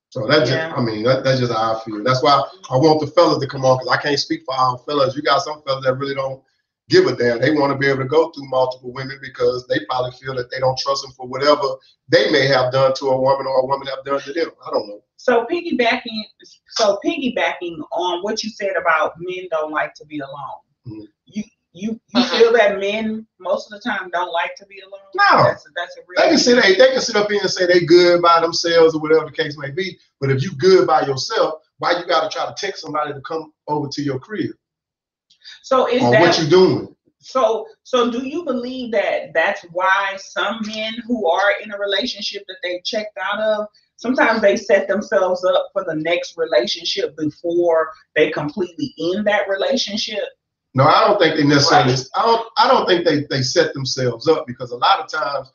So that's just, I mean, that's just how I feel. That's why I want the fellas to come on, because I can't speak for all fellas. You got some fellas that really don't give a damn. They want to be able to go through multiple women because they probably feel that they don't trust them for whatever they may have done to a woman or a woman have done to them. I don't know. So piggybacking on what you said about men don't like to be alone. You feel that men most of the time don't like to be alone? No. That's a real they can sit up here and say they good by themselves or whatever the case may be. But if you good by yourself, why you gotta try to text somebody to come over to your crib? So is that what you doing? So do you believe that that's why some men who are in a relationship that they checked out of, sometimes they set themselves up for the next relationship before they completely end that relationship? No, I don't think they necessarily. I don't think they set themselves up, because a lot of times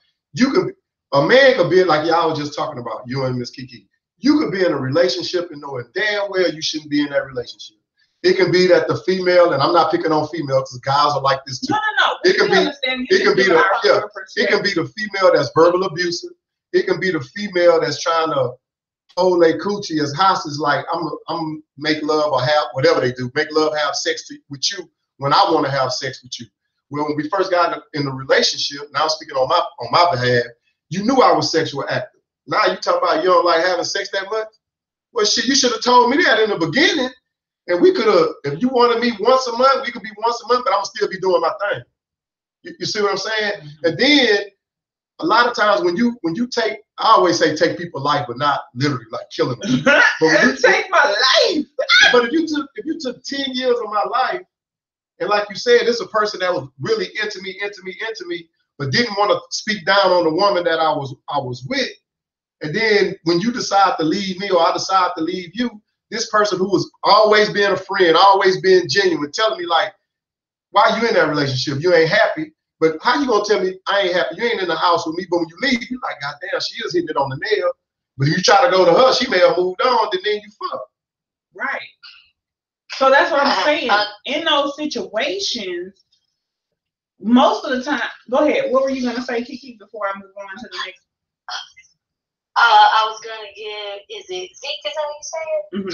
a man could be like y'all was just talking about, you and Miss Kiki. You could be in a relationship and knowing damn well you shouldn't be in that relationship. It can be that the female, and I'm not picking on females because guys are like this too. No. It can be the female that's verbal abusive. It can be the female that's trying to hold a coochie as hostage, like I'm make love or have whatever they do, make love, have sex with you when I want to have sex with you. Well, when we first got in the relationship, now I'm speaking on my behalf, you knew I was sexual active. Now you talking about you don't like having sex that much? Well, shit, you should have told me that in the beginning. And we could have, if you wanted me once a month, we could be once a month, but I'm still be doing my thing. You see what I'm saying? And then a lot of times when you take, I always say take people's life, but not literally like killing them. But take my life. But if you took 10 years of my life, and like you said, this is a person that was really into me, but didn't want to speak down on the woman that I was with. And then when you decide to leave me or I decide to leave you, this person who was always being a friend, always being genuine, telling me like, why you in that relationship? You ain't happy. But how you gonna tell me I ain't happy? You ain't in the house with me, but when you leave, you like, God damn, she is hitting it on the nail. But if you try to go to her, she may have moved on, then you fuck. Right. So that's what I'm saying. In those situations, most of the time, go ahead. What were you gonna say, Kiki, before I move on to the next? I was gonna give. Is it Zeke? Is that what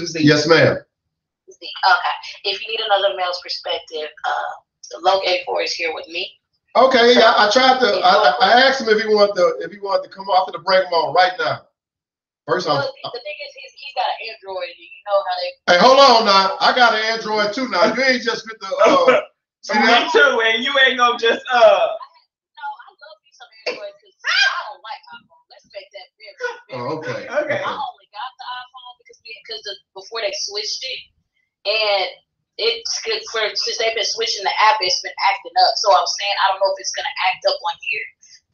you said? Zeke. Yes, ma'am. Zeke. Okay. If you need another male's perspective, Loke A4 is here with me. Okay. So, I tried to. I asked him if he wanted to come off to bring him on right now. First, the thing is, he's got an Android. And you know how they. Hey, hold on now. I got an Android too now. You ain't just with the. See me too, and you ain't gonna just. No, I love me some Android because I don't like iPhone. Let's make that very. Okay. I only got the iPhone because before they switched it, and it's good since they've been switching the app, it's been acting up. So I'm saying I don't know if it's gonna act up on here,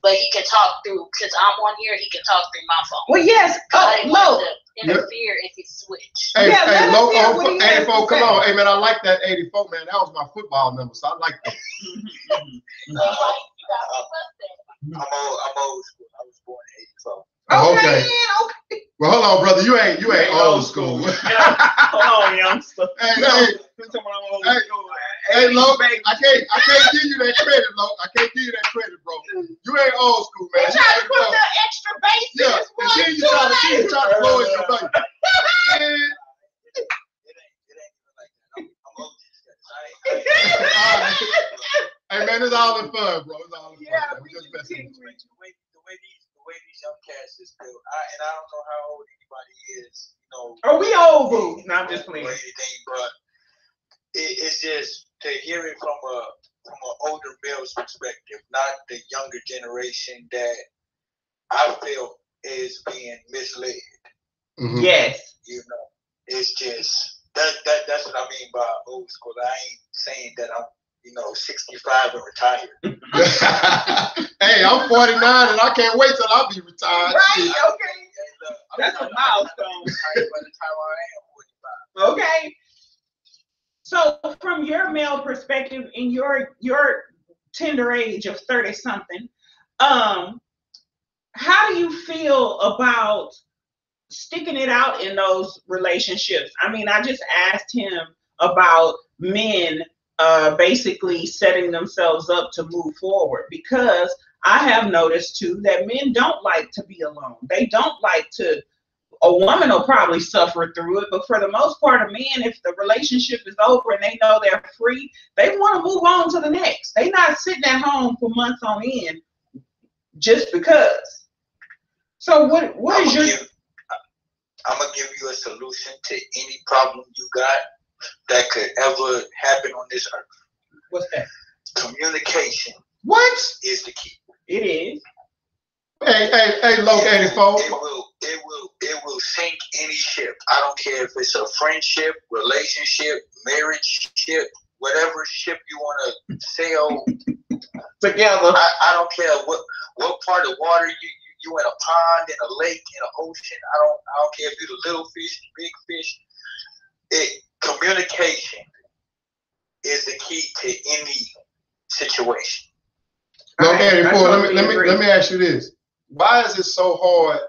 but he can talk through. Since I'm on here, he can talk through my phone. Well, yes. No. Interfere if he switched. Hey, Low, 84, come on. Hey, man, I like that 84, man. That was my football number, so I like that. I'm old school. I was born in 84. Oh, okay. Well, hold on, brother. You ain't old school. Hold on, youngster. Hey, Lo, I can't give you that credit, Lo. I can't give you that credit, bro. You ain't old school, man. You trying to put the extra bass in this one. You trying to lower your bass. man. It's all in fun, bro. It's all in fun. Yeah, We just messing with you. The way these young cats is built, and I don't know how old anybody is, you know. Oh, we old, boo. No, I'm just playing. Or anything, but it's just to hear it from an older male's perspective, not the younger generation that I feel is being misled. Mm-hmm. Yes. You know, it's just that's what I mean by old school. I ain't saying that I'm 65 and retired. Hey, I'm 49 and I can't wait till I'll be retired. Right? Okay. Hey, look, That's a milestone. By the time I am 45. Okay. So, from your male perspective, in your tender age of 30-something, how do you feel about sticking it out in those relationships? I mean, I just asked him about men basically setting themselves up to move forward, because I have noticed too that men don't like to be alone. They don't like to. A woman will probably suffer through it, but for the most part of men, if the relationship is over and they know they're free, they want to move on to the next. They're not sitting at home for months on end just because. So what is your... I'm going to give you a solution to any problem you got that could ever happen on this earth. What's that? Communication. What? Is the key. It is. Hey, located folks. It will sink any ship. I don't care if it's a friendship, relationship, marriage ship, whatever ship you want to sail together. I don't care what part of water you in a pond, in a lake, in an ocean. I don't care if you're the little fish, big fish. Communication is the key to any situation. Okay, let me ask you this. Why is it so hard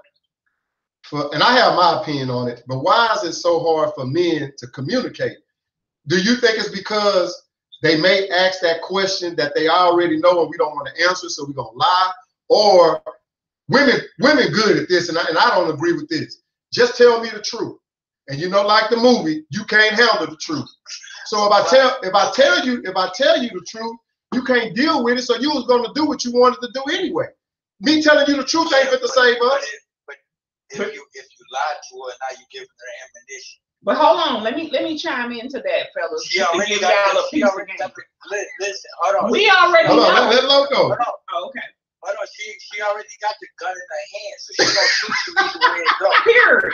and I have my opinion on it, but why is it so hard for men to communicate? Do you think it's because they may ask that question that they already know and we don't want to answer, so we're going to lie? Or women good at this, and I don't agree with this. Just tell me the truth. And like the movie, you can't handle the truth. So if I tell you the truth, you can't deal with it, so you was going to do what you wanted to do anyway. Me telling you the truth ain't fit to save us. But if you lied to her, now you giving her ammunition. But hold on, let me chime into that, fellas. Listen, hold on. We already know. Hold on, let Loco. Oh, okay. Hold on, she already got the gun in her hand, so she's gonna shoot you either way it goes. Here.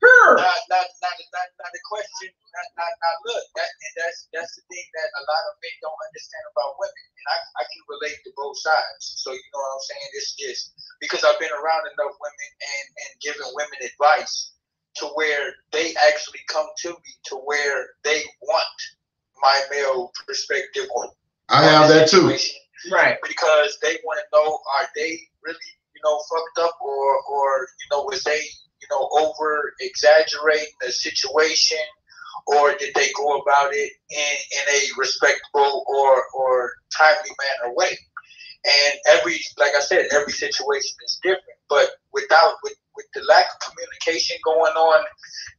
Now the question. Now look, that's the thing that a lot of men don't understand about women, and I can relate to both sides. So you know what I'm saying? It's just because I've been around enough women and giving women advice to where they actually come to me to where they want my male perspective on. I have that too. Right. Because they want to know, are they really, fucked up, or was they, over exaggerating the situation, or did they go about it in a respectable or timely manner way? And like I said, every situation is different. But with the lack of communication going on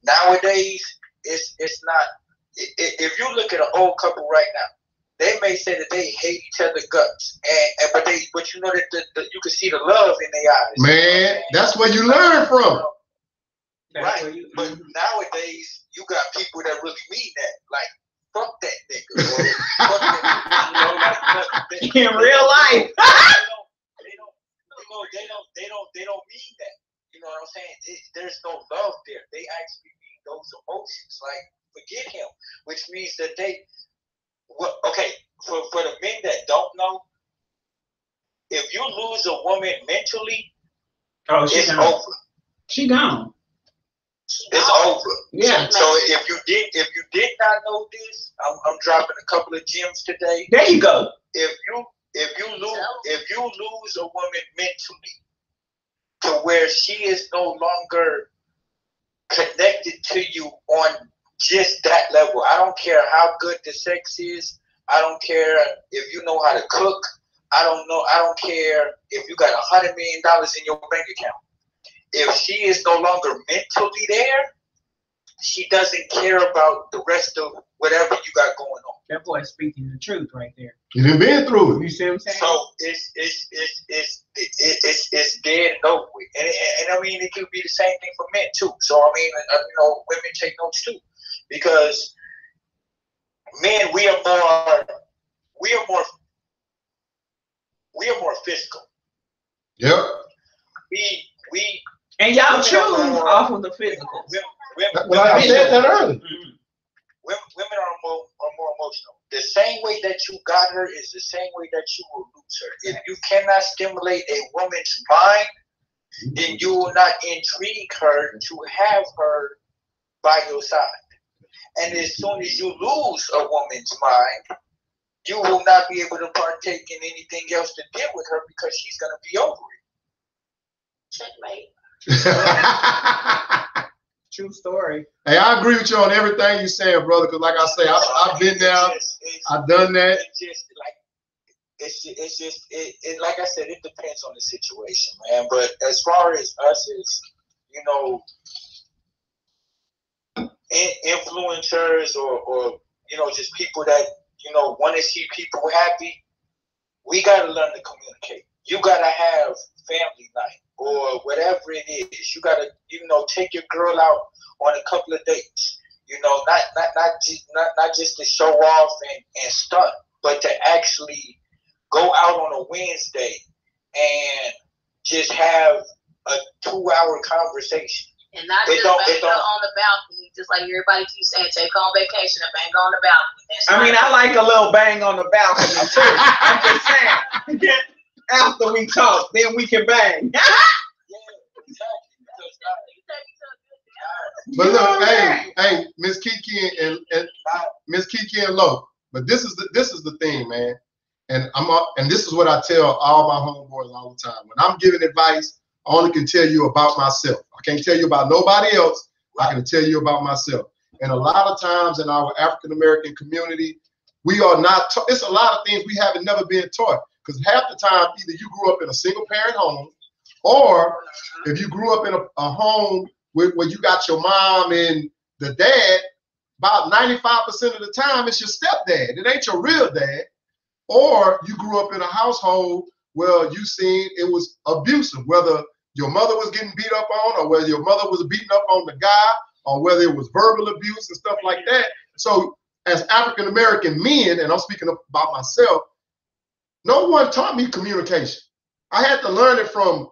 nowadays, it's not. If you look at an old couple right now, they may say that they hate each other guts, but you know that you can see the love in their eyes. Man, that's where you learn from. Right, but nowadays you got people that really mean that. Like, fuck that nigga. Or, fuck that nigga. In real life, they don't mean that. You know what I'm saying? There's no love there. They actually mean those emotions. Like, forget him, which means that okay, for the men that don't know, if you lose a woman mentally, it's over. She gone. It's over. Yeah. So if you did not know this, I'm dropping a couple of gems today. There you go. If you lose a woman mentally to where she is no longer connected to you on just that level, I don't care how good the sex is. I don't care if you know how to cook. I don't care if you got $100 million in your bank account. If she is no longer mentally there, she doesn't care about the rest of whatever you got going on. That boy's speaking the truth right there. You done been through it. You see what I'm saying? So it's dead and over with. And I mean, it could be the same thing for men too. So I mean, you know, women take notes too, because men, we are more physical. Yep. We and y'all choose off of the physical. Well, I said that earlier. Women are more emotional. The same way that you got her is the same way that you will lose her. If you cannot stimulate a woman's mind, then you will not intrigue her to have her by your side. And as soon as you lose a woman's mind, you will not be able to partake in anything else to deal with her because she's going to be over it. Checkmate. True story. Hey, I agree with you on everything you're saying, brother. Because like I say, I've been there. I've done that. It's like I said, it depends on the situation, man. But as far as us as, you know, influencers or you know, just people that, you know, want to see people happy, we got to learn to communicate. You got to have family night or whatever it is. You got to, you know, take your girl out on a couple of dates. You know, not just to show off and stunt, but to actually go out on a Wednesday and just have a 2-hour conversation. And not just bang on the balcony, just like everybody keeps saying, take on vacation and bang on the balcony. I mean, I like a little bang on the balcony too. I'm just saying. After we talk, then we can bang. Yeah, exactly. But look, hey, Miss Kiki and Miss Kiki and Lo. But this is the thing, man. And this is what I tell all my homeboys all the time. When I'm giving advice, I only can tell you about myself. I can't tell you about nobody else. I can tell you about myself. And a lot of times in our African American community, we are not taught. It's a lot of things we haven't never been taught. Because half the time, either you grew up in a single parent home, or if you grew up in a home where you got your mom and the dad, about 95% of the time it's your stepdad. It ain't your real dad. Or you grew up in a household where you seen it was abusive, whether your mother was getting beat up on, or whether your mother was beating up on the guy, or whether it was verbal abuse and stuff like that. So as African American men, and I'm speaking about myself, no one taught me communication. I had to learn it from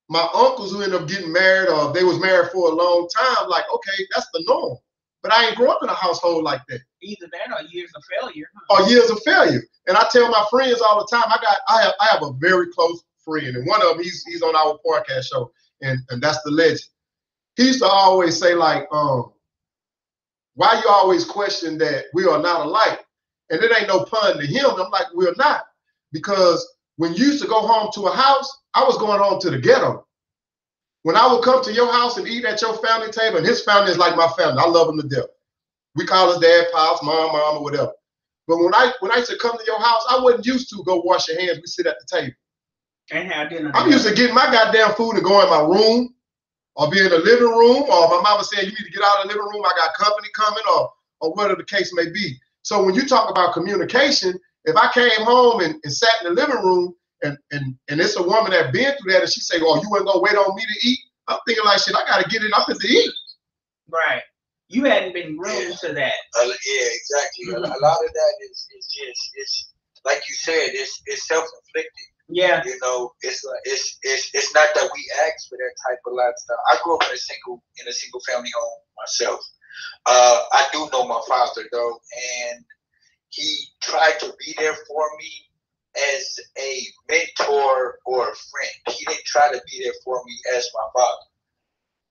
my uncles who ended up getting married, or they was married for a long time. Like, okay, that's the norm. But I ain't grow up in a household like that. Either that or years of failure. Or years of failure. And I tell my friends all the time, I have a very close friend, and one of them, he's on our podcast show, and that's the legend. He used to always say, like, why you always question that we are not alike? And it ain't no pun to him. I'm like, we're not. Because when you used to go home to a house, I was going home to the ghetto. When I would come to your house and eat at your family table, and his family is like my family. I love them to death. We call his dad pops, mom, or whatever. But when I used to come to your house, I wasn't used to go wash your hands. We sit at the table. And have dinner. I'm used to getting my goddamn food and go in my room, or be in the living room, or my mama saying, you need to get out of the living room, I got company coming, or whatever the case may be. So when you talk about communication, if I came home and sat in the living room and it's a woman that been through that and she say, oh, you wasn't gonna wait on me to eat, I'm thinking like, shit, I gotta get it up to eat. Right. You hadn't been groomed to that. Yeah, exactly. A lot of that is just, it's like you said, it's self-inflicted. Yeah. You know, it's not that we asked for that type of lifestyle. I grew up in a single family home myself. I do know my father though, and he tried to be there for me as a mentor or a friend. He didn't try to be there for me as my father.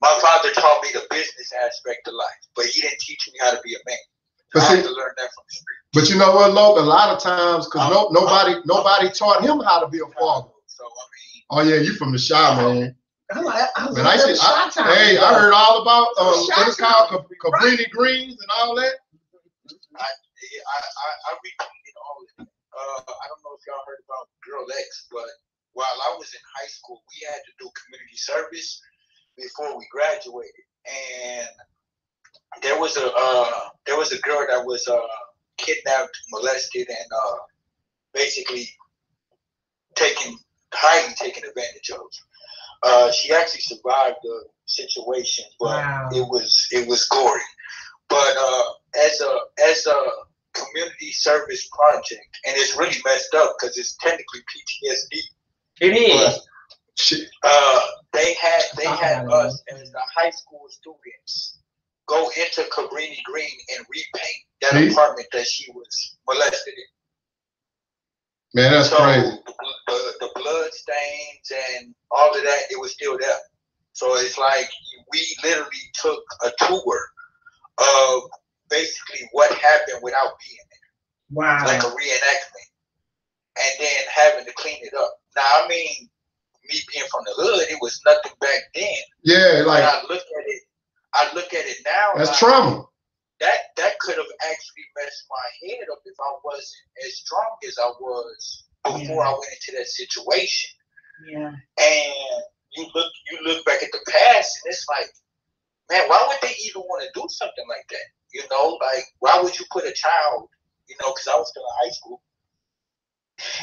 My father taught me the business aspect of life, but he didn't teach me how to be a man. I had to learn that from the street. But you know what, Loke? A lot of times, because nobody taught him how to be a father. So I mean, oh yeah, you from the Shy, man. I heard all about what it's called, Cabrini Greens and all that. I repeated all of it. I don't know if y'all heard about Girl X, but while I was in high school, we had to do community service before we graduated. And there was a girl that was kidnapped, molested, and basically highly taken advantage of. She actually survived the situation, but it was gory. But as a community service project, and it's really messed up because it's technically PTSD. It is. They had us as the high school students go into Cabrini Green and repaint that apartment that she was molested in. Man, that's crazy. The blood stains and all of that, it was still there. So it's like we literally took a tour of basically what happened without being there. Wow. Like a reenactment. And then having to clean it up. Now, I mean, me being from the hood, it was nothing back then. Yeah, like I look at it now. That's like, trauma. That could have actually messed my head up if I wasn't as strong as I was before I went into that situation. Yeah. And you look back at the past, and it's like, man, why would they even want to do something like that? You know, like, why would you put a child, you know, because I was still in high school,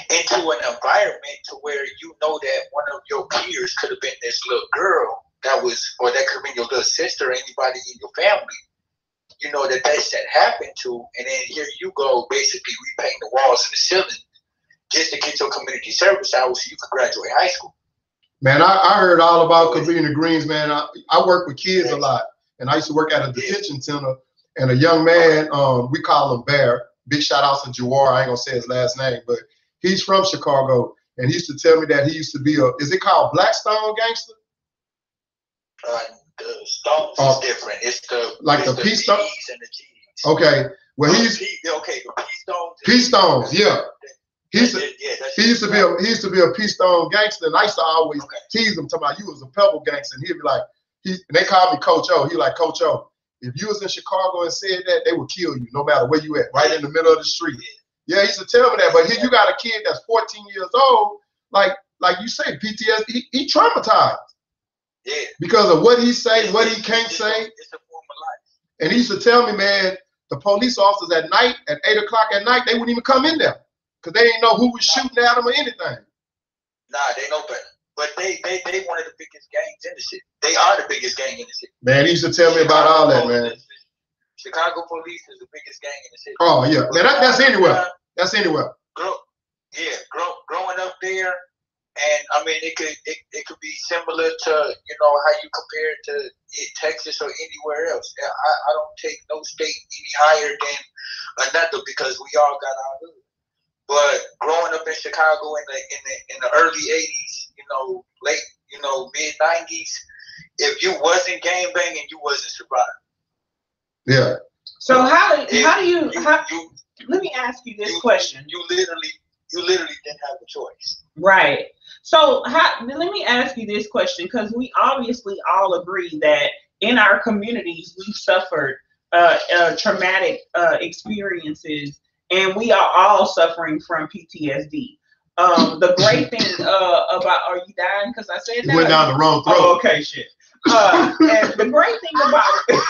into an environment to where you know that one of your peers could have been this little girl that could have been your little sister or anybody in your family, you know, that shit happened to, and then here you go basically repainting the walls and the ceiling just to get your community service hours so you can graduate high school. Man, I heard all about Cabrini Greens, man. I work with kids a lot, and I used to work at a detention center, and a young man, we call him Bear. Big shout out to D.U.R. I ain't gonna say his last name, but he's from Chicago, and he used to tell me that he used to be is it called Blackstone gangster? The stones is different. It's the P Stone and the G's. Okay, well the P Stones. P Stones, yeah. He used to be a P Stone gangster, and I used to always tease him, talking about you was a Pebble gangster, and he'd be like, and they called me Coach O. He like, Coach O, if you was in Chicago and said that, they would kill you no matter where you at, right in the middle of the street. Yeah, he used to tell me that. But here you got a kid that's 14 years old, like you say, PTSD, he traumatized. Yeah. Because of what he say, what he can't say. It's a form of life. And he used to tell me, man, the police officers at night, at 8 o'clock at night, they wouldn't even come in there. Because they didn't know who was shooting at them or anything. Nah, they know better. But they one of the biggest gangs in the city. They are the biggest gang in the city. Man, he used to tell me about all that, man. Chicago police is the biggest gang in the city. Oh, yeah. Man, that's anywhere. That's anywhere. Growing up there, and I mean, it could be similar to, you know, how you compare it to Texas or anywhere else. I don't take no state any higher than another because we all got our hood. But growing up in Chicago in the early '80s, you know, late, you know, mid '90s, if you wasn't gang banging, you wasn't surviving. Yeah. So let me ask you this question. You literally didn't have a choice. Right. So let me ask you this question, because we obviously all agree that in our communities we've suffered traumatic experiences, and we are all suffering from PTSD. The great thing about, are you dying because I said that? You went down the wrong throat. Oh, okay, shit. And the great thing about it,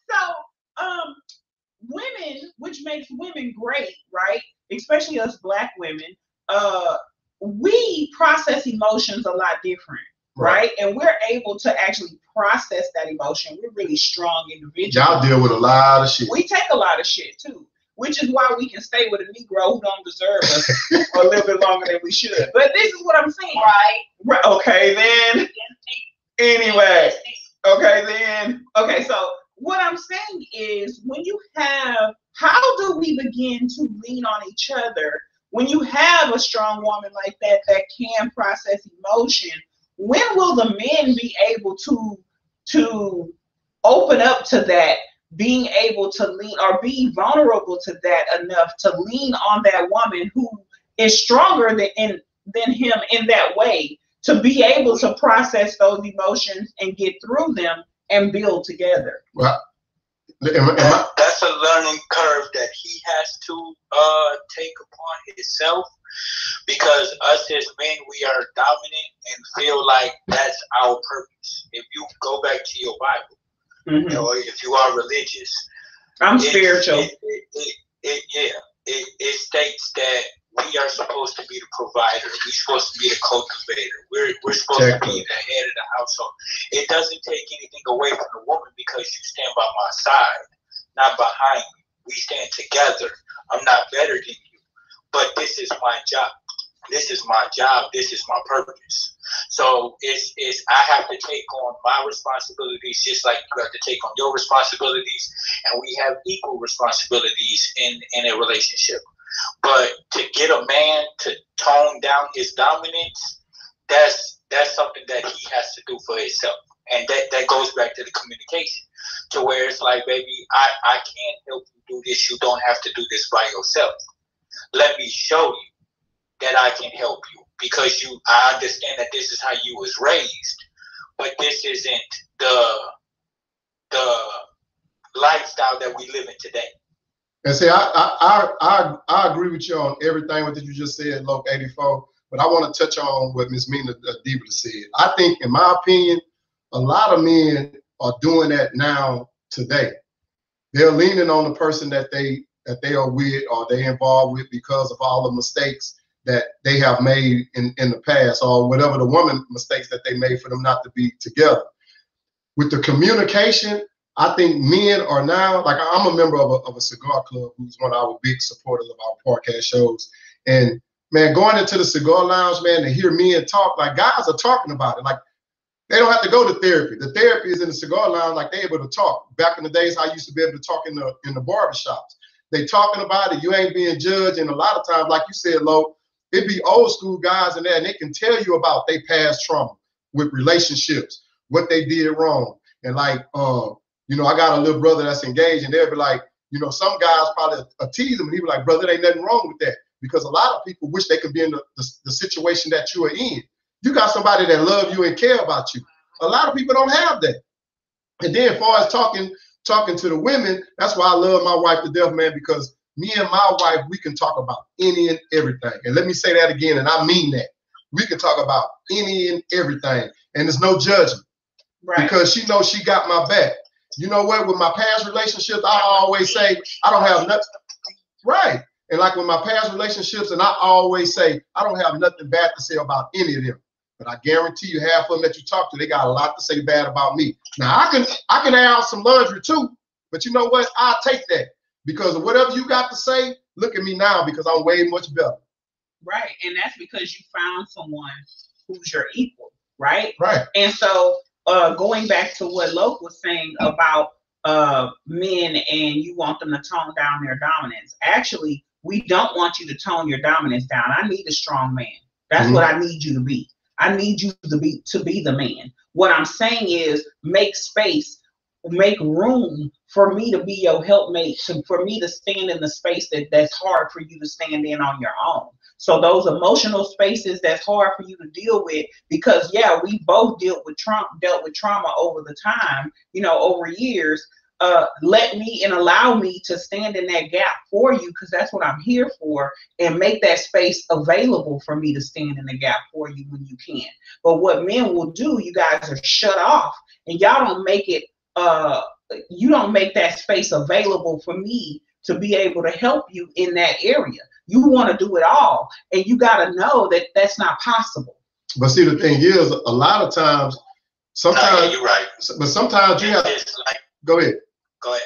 So, women, which makes women great, right? Especially us Black women, we process emotions a lot different, right? And we're able to actually process that emotion. We're really strong individuals. Y'all deal with a lot of shit. We take a lot of shit too, which is why we can stay with a Negro who don't deserve us a little bit longer than we should. But this is what I'm saying. Right. Okay, then. Anyway. Okay, then. Okay, so what I'm saying is, when you have, how do we begin to lean on each other? When you have a strong woman like that can process emotion, when will the men be able to open up to that, being able to lean or be vulnerable to that enough to lean on that woman who is stronger than him in that way, to be able to process those emotions and get through them and build together? Well, that's a learning curve that he has to himself, because us as men, we are dominant and feel like that's our purpose. If you go back to your Bible, or if you are religious, I'm spiritual. It states that we are supposed to be the provider. We're supposed to be the cultivator. We're supposed to be the head of the household. It doesn't take anything away from the woman because you stand by my side, not behind me. We stand together. I'm not better than you, but this is my job. This is my job. This is my purpose. So it's I have to take on my responsibilities just like you have to take on your responsibilities, and we have equal responsibilities in a relationship. But to get a man to tone down his dominance, that's something that he has to do for himself. And that goes back to the communication, to where it's like, baby, I can't help you do this. You don't have to do this by yourself. Let me show you that I can help you, because I understand that this is how you was raised, but this isn't the lifestyle that we live in today. And see, I agree with you on everything that you just said, Loc 84. But I want to touch on what Miss Mina Diva said. I think, in my opinion, a lot of men are doing that now today. They're leaning on the person that they are with or they involved with because of all the mistakes that they have made in the past, or whatever the woman mistakes that they made for them not to be together. With the communication, I think men are now, like, I'm a member of a cigar club who's one of our big supporters of our podcast shows. And man, going into the cigar lounge, man, to hear men talk, like, guys are talking about it. Like, they don't have to go to therapy. The therapy is in the cigar lounge, like, they're able to talk. Back in the days, I used to be able to talk in the barbershops. They talking about it. You ain't being judged. And a lot of times, like you said, Lo, it be old school guys in there, and they can tell you about their past trauma with relationships, what they did wrong. And like, you know, I got a little brother that's engaged, and they'll be like, you know, some guys probably tease him, and he be like, brother, there ain't nothing wrong with that. Because a lot of people wish they could be in the situation that you are in. You got somebody that love you and care about you. A lot of people don't have that. And then as far as talking to the women, that's why I love my wife to death, man, because me and my wife, we can talk about any and everything. And let me say that again, and I mean that. We can talk about any and everything, and there's no judgment. Right. Because she knows she got my back. You know what? With my past relationships, I always say I don't have nothing. Right. And like with my past relationships, and I always say I don't have nothing bad to say about any of them. But I guarantee you, half of them that you talk to, they got a lot to say bad about me. Now I can air out some laundry too, but you know what? I'll take that, because of whatever you got to say. Look at me now, because I'm way much better. Right, and that's because you found someone who's your equal, right? Right. And so going back to what Loc was saying about men and you want them to tone down their dominance. Actually, we don't want you to tone your dominance down. I need a strong man. That's what I need you to be. I need you to be the man. What I'm saying is make space, make room for me to be your helpmate, for me to stand in the space that's hard for you to stand in on your own. So those emotional spaces that's hard for you to deal with, because yeah, we both dealt with trauma over the time, you know, over years. Let me and allow me to stand in that gap for you, because that's what I'm here for, and make that space available for me to stand in the gap for you when you can. But what men will do, you guys are shut off, and y'all don't make it, you don't make that space available for me to be able to help you in that area. You want to do it all, and you got to know that that's not possible. But see, the thing is, a lot of times, sometimes, no, you're right. But sometimes you have to, go ahead. Go ahead,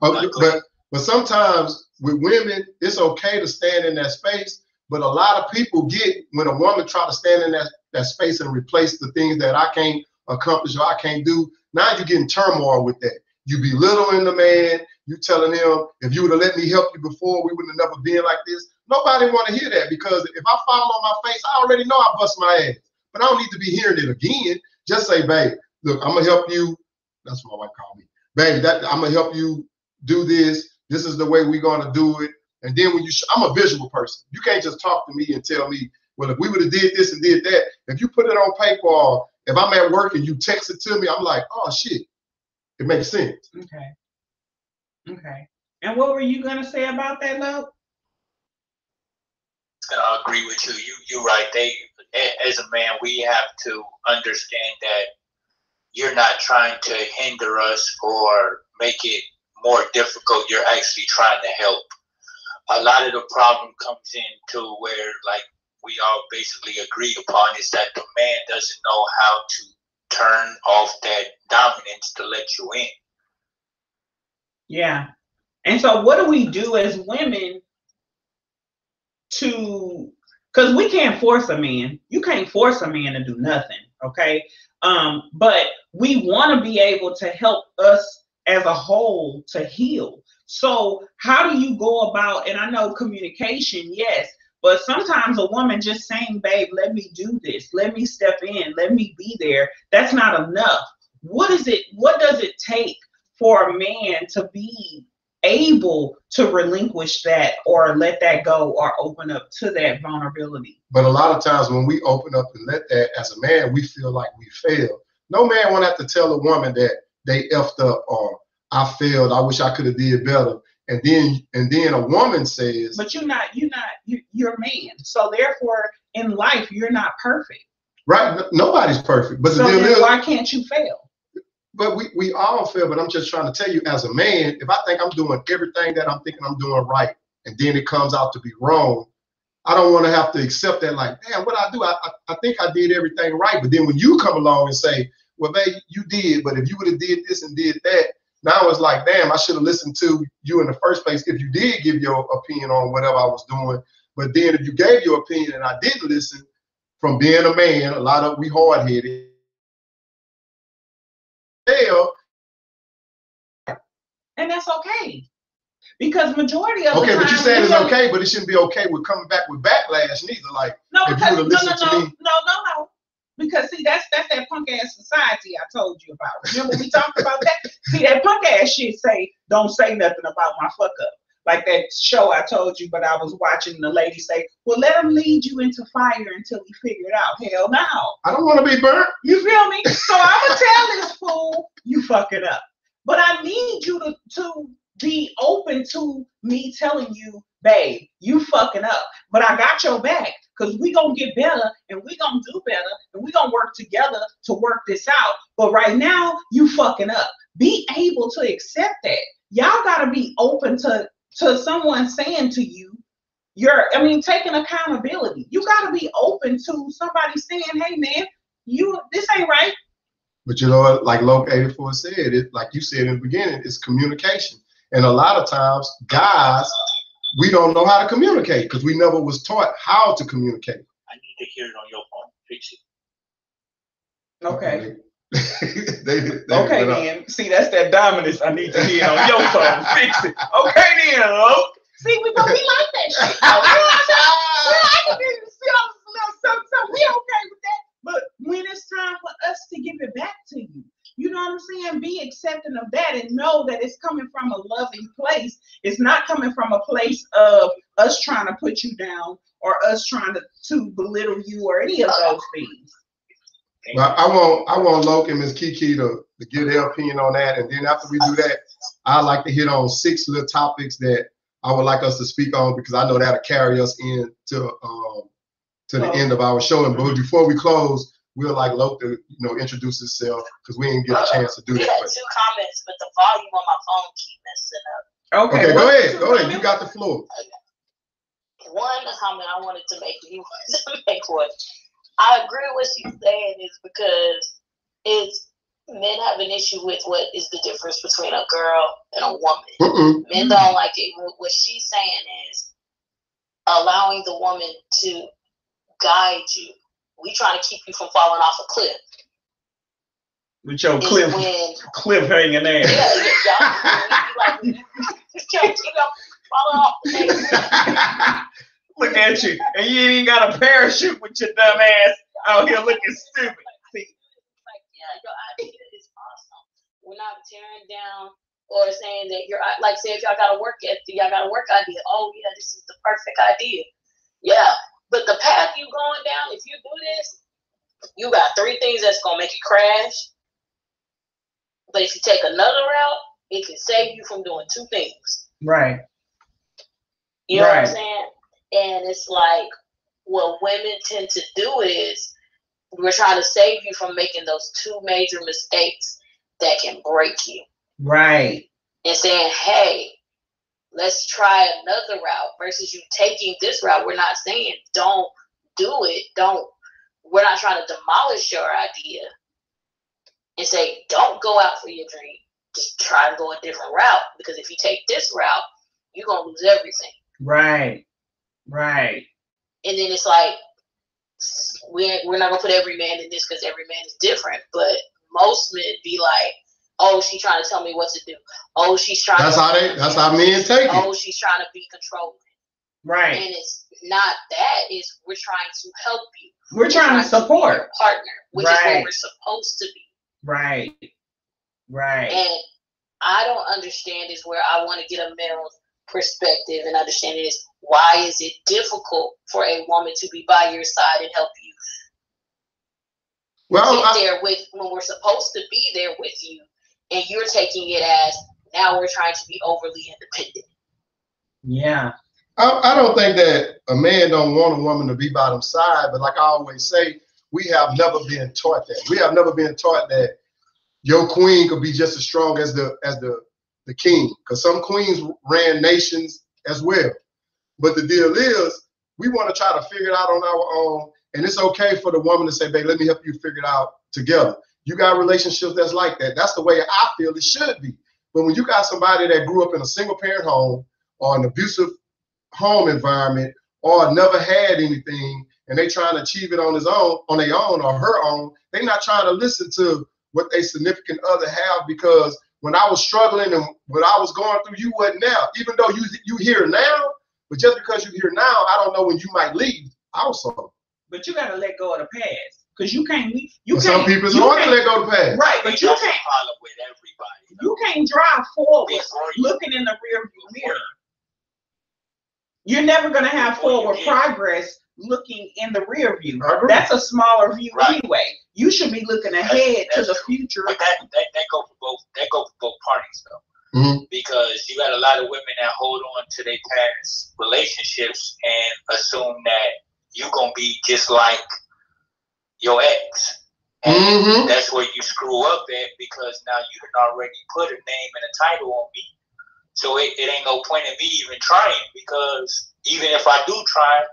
my bad. But sometimes with women, it's okay to stand in that space. But a lot of people get, when a woman try to stand in that space and replace the things that I can't accomplish or I can't do, now you're getting turmoil with that. You belittling the man. You telling him, if you would have let me help you before, we would have never been like this. Nobody want to hear that, because if I fall on my face, I already know I bust my ass. But I don't need to be hearing it again. Just say, babe, look, I'm going to help you. That's what my wife called me. Babe, I'm going to help you do this. This is the way we're going to do it. And then when I'm a visual person. You can't just talk to me and tell me, well, if we would have did this and did that, if you put it on paper, or if I'm at work and you text it to me, I'm like, oh, shit. It makes sense. Okay. Okay. And what were you going to say about that, Loc? I agree with you. You're right. As a man, we have to understand that you're not trying to hinder us or make it more difficult. You're actually trying to help. A lot of the problem comes into where, like we all basically agreed upon, is that the man doesn't know how to turn off that dominance to let you in. Yeah. And so what do we do as women to, because we can't force a man. You can't force a man to do nothing, okay? But we want to be able to help us as a whole to heal. So how do you go about, and I know communication, yes, but sometimes a woman just saying, babe, let me do this, let me step in, let me be there, that's not enough. What does it take for a man to be able to relinquish that or let that go or open up to that vulnerability? But a lot of times when we open up and let that, as a man, we feel like we failed. No man want to have to tell a woman that they effed up or I failed, I wish I could have did better. And then a woman says, but you're a man. So therefore in life, you're not perfect. Right. Nobody's perfect. But so the deal is, why can't you fail? But we all fail. But I'm just trying to tell you, as a man, if I think I'm doing everything that I'm thinking I'm doing right, and then it comes out to be wrong, I don't want to have to accept that. Like, damn, what I do? I think I did everything right. But then when you come along and say, well, babe, you did, but if you would have did this and did that, now it's like, damn, I should have listened to you in the first place if you did give your opinion on whatever I was doing. But then if you gave your opinion and I didn't listen, from being a man, a lot of we hard-headed. And that's okay. Because majority of the time, okay, but you saying it's okay, but it shouldn't be okay with coming back with backlash neither. Like, no, because no. Because see, that's that punk ass society I told you about. Remember we talked about that? See, that punk ass shit say, don't say nothing about my fuck up. Like that show I told you, but I was watching the lady say, well, let him lead you into fire until he figure it out. Hell no. I don't want to be burnt. You feel me? So I'm going to tell this fool, you fuck it up. But I need you to be open to me telling you, babe, you fucking up. But I got your back because we going to get better and we going to do better and we going to work together to work this out. But right now, you fucking up. Be able to accept that. Y'all got to be open to someone saying to you, taking accountability. You got to be open to somebody saying, hey, man, this ain't right. But you know what, like Loke 84 said, it like you said in the beginning, it's communication. And a lot of times, guys, we don't know how to communicate because we never was taught how to communicate. I need to hear it on your phone. Fix it. Okay. Okay, then. See, that's that dominance. I need to hear it on your phone. Fix it. Okay, then. See, we like that shit. We okay with that. But when it's time for us to give it back to you, you know what I'm saying? Be accepting of that and know that it's coming from a loving place. It's not coming from a place of us trying to put you down or us trying to belittle you or any of those things. Well, I want Loke and Ms. Kiki to give their opinion on that. And then after we do that, I'd like to hit on 6 little topics that I would like us to speak on because I know that'll carry us into the end of our show. But before we close, we'll like Loke to introduce himself because we didn't get a chance to do that. We had 2 comments, but the volume on my phone keep messing up. Okay, go ahead. You got the floor. Okay. One comment I wanted to make was, I agree with what she's saying is because men have an issue with what is the difference between a girl and a woman. Men don't like it. What she's saying is allowing the woman to guide you. We trying to keep you from falling off a cliff. With your cliff hanging there. Yeah. You falling off the thing. Look at you, and you ain't even got a parachute with your dumb ass out here looking stupid. See? Like, yeah, your idea is awesome. We're not tearing down or saying that you're like, say if y'all got a work ethic, y'all got a work idea. Oh yeah, this is the perfect idea. Yeah, but the path you going down, if you do this, you got 3 things that's gonna make you crash. But if you take another route, it can save you from doing 2 things. Right. You know what I'm saying? And it's like, what women tend to do is we're trying to save you from making those two major mistakes that can break you. Right. And saying, hey, let's try another route versus you taking this route. We're not saying don't do it. We're not trying to demolish your idea and say, don't go out for your dream. Just try to go a different route. Because if you take this route, you're going to lose everything. Right. Right. And then it's like, we're not going to put every man in this because every man is different. But most men be like, oh, she's trying to tell me what to do. Oh, she's trying that's how men take it. Oh, she's trying to be controlling. Right. And it's not that. It's we're trying to help you. We're trying to support your partner, which is what we're supposed to be. Right. Right. And I don't understand is where I want to get a male's perspective and understanding is why is it difficult for a woman to be by your side and help you get there with when we're supposed to be there with you, and you're taking it as now we're trying to be overly independent. Yeah. I don't think that a man don't want a woman to be by them side, but like I always say, we have never been taught that. We have never been taught that your queen could be just as strong as the king, because some queens ran nations as well. But the deal is, we want to try to figure it out on our own, and it's okay for the woman to say, babe, let me help you figure it out together. You got relationships that's like that. That's the way I feel it should be. But when you got somebody that grew up in a single parent home or an abusive home environment or never had anything and they trying to achieve it on their own or her own, they not trying to listen to what a significant other have, because when I was struggling and what I was going through, you wasn't now. Even though you here now, but just because you're here now, I don't know when you might leave also. But you got to let go of the past, because you can't leave. Some people want to let go of the past. Right, but you can't. Problem with everybody. You can't drive forward looking in the rearview mirror. You're never going to have forward progress looking in the rear view. That's a smaller view anyway. You should be looking ahead to the future. But that go for both parties though. Mm-hmm. Because you got a lot of women that hold on to their past relationships and assume that you're gonna be just like your ex. And that's where you screw up at, because now you can already put a name and a title on me. So it ain't no point in me even trying, because even if I do try,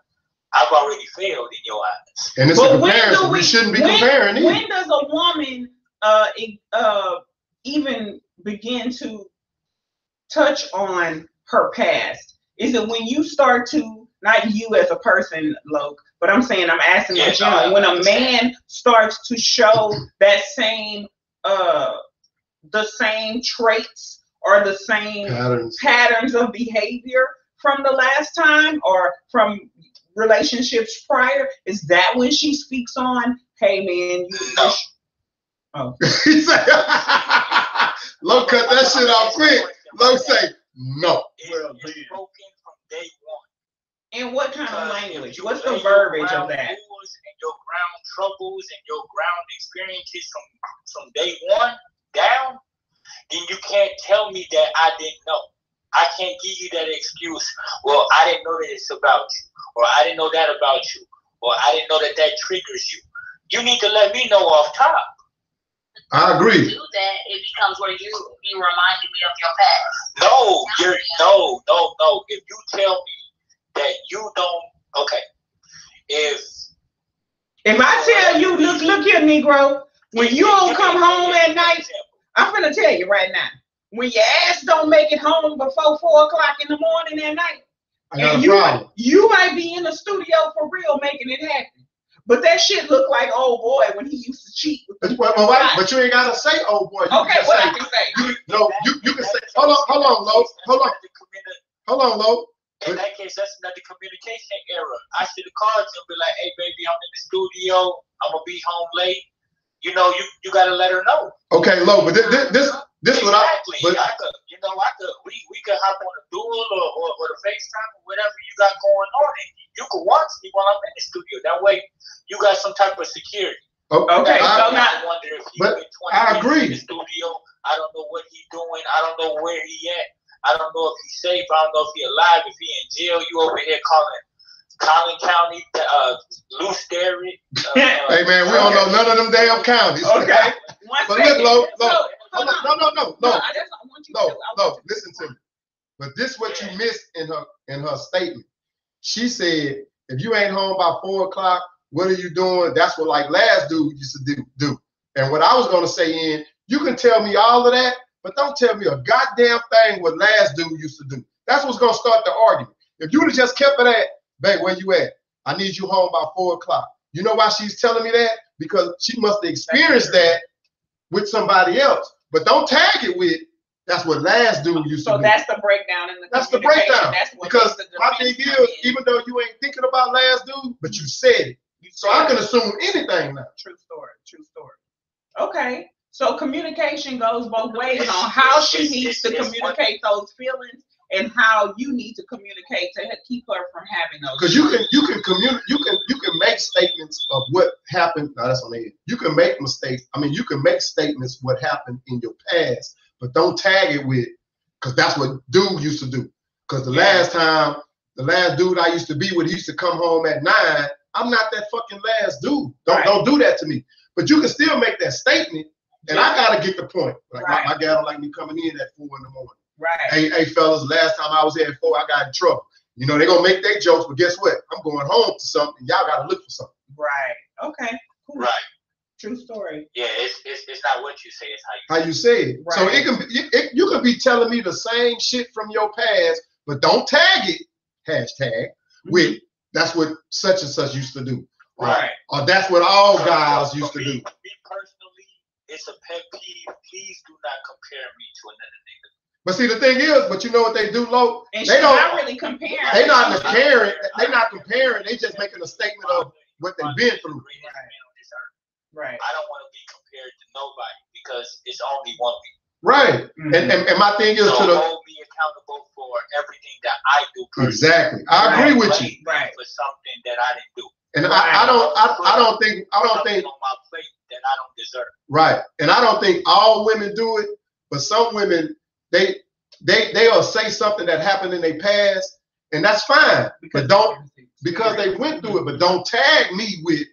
I've already failed in your eyes. And it's a comparison. We shouldn't be comparing either. When does a woman even begin to touch on her past? Is it when you start to, not you as a person, Loke, but I'm saying, I'm asking in general, when a man starts to show that same, the same traits or the same patterns of behavior from the last time or from relationships prior, is that when she speaks on, hey man, oh. Loke cut that shit off quick. Loke say no. It's spoken from day one. And what kind of language? What's the verbiage of that? And your ground troubles and your ground experiences from day one down, then you can't tell me that I didn't know. I can't give you that excuse. Well, I didn't know that it's about you, or I didn't know that about you, or I didn't know that triggers you. You need to let me know off top. I agree. To do that, it becomes where you reminding me of your past. No. If you tell me that you don't, okay. If I tell you, look here, Negro, when you don't come home at night, I'm gonna tell you right now, when your ass don't make it home before 4 o'clock in the morning at night, and you might be in the studio for real making it happen. But that shit look like old boy when he used to cheat. But you ain't gotta say old boy. Okay, what I can say. You can say, hold on, Lo. In that case, that's another communication error. I should have called you and be like, hey baby, I'm in the studio, I'm gonna be home late. You know, you gotta let her know. Okay, Lo, but this exactly. what I we could hop on a duel or the FaceTime or whatever you got going on, and you could watch me while I'm in the studio. That way, you got some type of security. Okay, I wonder if he's been 20 agree. In the studio. I don't know what he's doing. I don't know where he at. I don't know if he's safe. I don't know if he's alive. If he's in jail, you over here calling Collin County, Loose Dairy. Hey man, we don't know none of them damn counties. Okay. But look, no. I want you No, listen to me. But this is what you missed in her statement. She said, if you ain't home by 4 o'clock, what are you doing? That's what like last dude used to do. And what I was gonna say you can tell me all of that, but don't tell me a goddamn thing what last dude used to do. That's what's gonna start the argument. If you would have just kept it at, babe, where you at? I need you home by 4 o'clock. You know why she's telling me that? Because she must have experienced that with somebody else. But don't tag it with, that's what last dude used to do. So that's the breakdown in the That's the breakdown. Because my thing is, even though you ain't thinking about last dude, but you said it. So I can assume anything now. True story. Okay. So communication goes both ways on how she needs to communicate those feelings and how you need to communicate to keep her from having those. Because you can make statements of what happened. No, that's on the end. You can make mistakes. I mean, you can make statements what happened in your past, but don't tag it with, because that's what dude used to do. Because the last dude I used to be with, he used to come home at 9. I'm not that fucking last dude. Don't do that to me. But you can still make that statement, and I gotta get the point. Like my dad don't like me coming in at 4 in the morning. Right. Hey fellas, last time I was here at 4, I got in trouble. You know, they're gonna make their jokes, but guess what? I'm going home to something. Y'all gotta look for something. Right. Okay. Cool. Right. True story. Yeah, it's not what you say, it's how you say it. Right. So it can be, you can be telling me the same shit from your past, but don't tag it, hashtag, with that's what such and such used to do. Right. Or that's what all guys used to do. Me personally, it's a pet peeve. Please do not compare me to another nigga. But see, the thing is, but you know what they do, Lo? And they don't not really compare. They not comparing. They not comparing. They just making a statement of what they've been through. Right. I don't want to be compared to nobody because it's only one me. Right. And my thing is so hold me accountable for everything that I do personally. Exactly. I agree with you. Right. For something that I didn't do. And I don't think on my plate that I don't deserve. Right. And I don't think all women do it, but some women they'll say something that happened in their past, and that's fine. But don't, because they went through it, but don't tag me with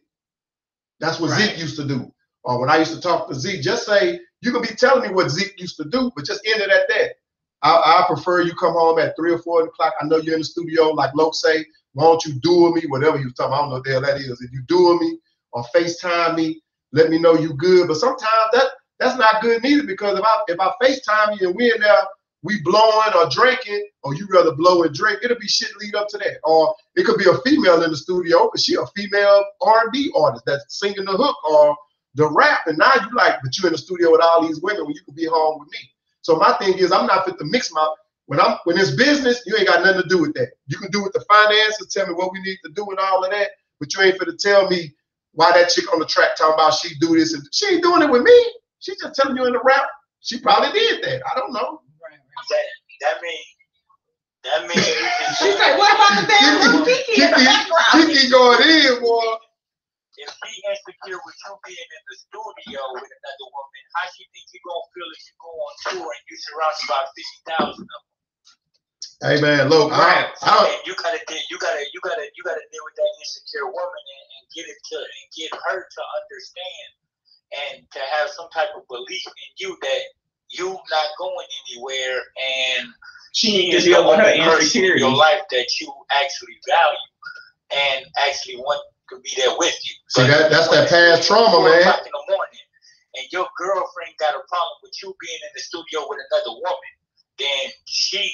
that's what Zeke used to do. Or when I used to talk to Zeke, just say, you can be telling me what Zeke used to do, but just end it at that. I prefer you come home at 3 or 4 o'clock. I know you're in the studio, like Loke say, why don't you duel me, whatever you talking about. I don't know what the hell that is. If you duel me or FaceTime me, let me know you good. But sometimes that's not good neither, because if I FaceTime you and we're in there, we blowing or drinking, or you rather blow and drink, it'll be shit lead up to that. Or it could be a female in the studio, but she a female R&B artist that's singing the hook or the rap, and now you like, but you in the studio with all these women when you could be home with me. So my thing is, I'm not fit to mix my, when it's business, you ain't got nothing to do with that. You can do with the finances, tell me what we need to do and all of that, but you ain't fit to tell me why that chick on the track talking about she do this, and she ain't doing it with me. She just telling you in the rap, she probably did that. I don't know. That means she said, what about the damn Kiki in the background? Kiki going in, boy. If he insecure with you being in the studio with another woman, how she think you gonna feel if you go on tour and you surrounded by 50,000 of them? Hey man, look, you gotta deal with that insecure woman and get her to understand and to have some type of belief in you that you not going anywhere, and she is the only person in your life that you actually value and actually want to be there with you. So that's that past trauma, man. 4 o'clock in the morning, and your girlfriend got a problem with you being in the studio with another woman, then she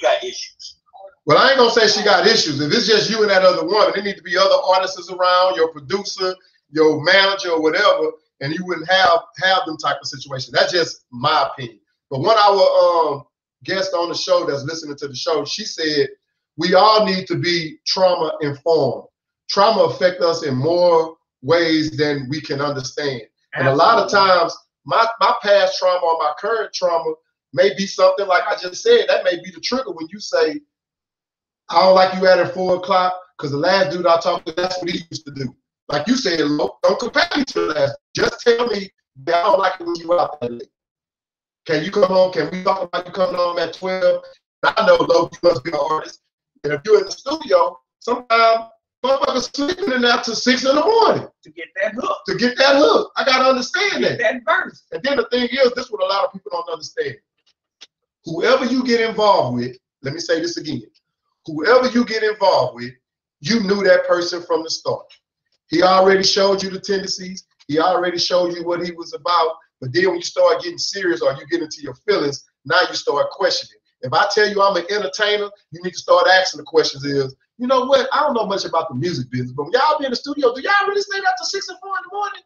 got issues. Well, I ain't gonna say she got issues. If it's just you and that other woman, there need to be other artists around, your producer, your manager, or whatever, and you wouldn't have them type of situations. That's just my opinion. But one of our guest on the show that's listening to the show, she said, we all need to be trauma informed. Trauma affects us in more ways than we can understand. And a lot of times, my past trauma or my current trauma may be something like I just said. That may be the trigger when you say, I don't like you at 4 o'clock, because the last dude I talked to, that's what he used to do. Like you said, Lo, don't compare me to the last. Just tell me that I don't like it when you out that late. Can you come home? Can we talk about you coming home at 12? I know, Lo, you must be an artist. And if you're in the studio, sometimes Motherfuckers sleeping in there till 6 in the morning. To get that hook. To get that hook. I gotta understand that. That verse. And then the thing is, this is what a lot of people don't understand. Whoever you get involved with, let me say this again. Whoever you get involved with, you knew that person from the start. He already showed you the tendencies. He already showed you what he was about. But then when you start getting serious or you get into your feelings, now you start questioning. If I tell you I'm an entertainer, you need to start asking the questions is, you know what? I don't know much about the music business, but when y'all be in the studio, do y'all really stay out till 6 and 4 in the morning?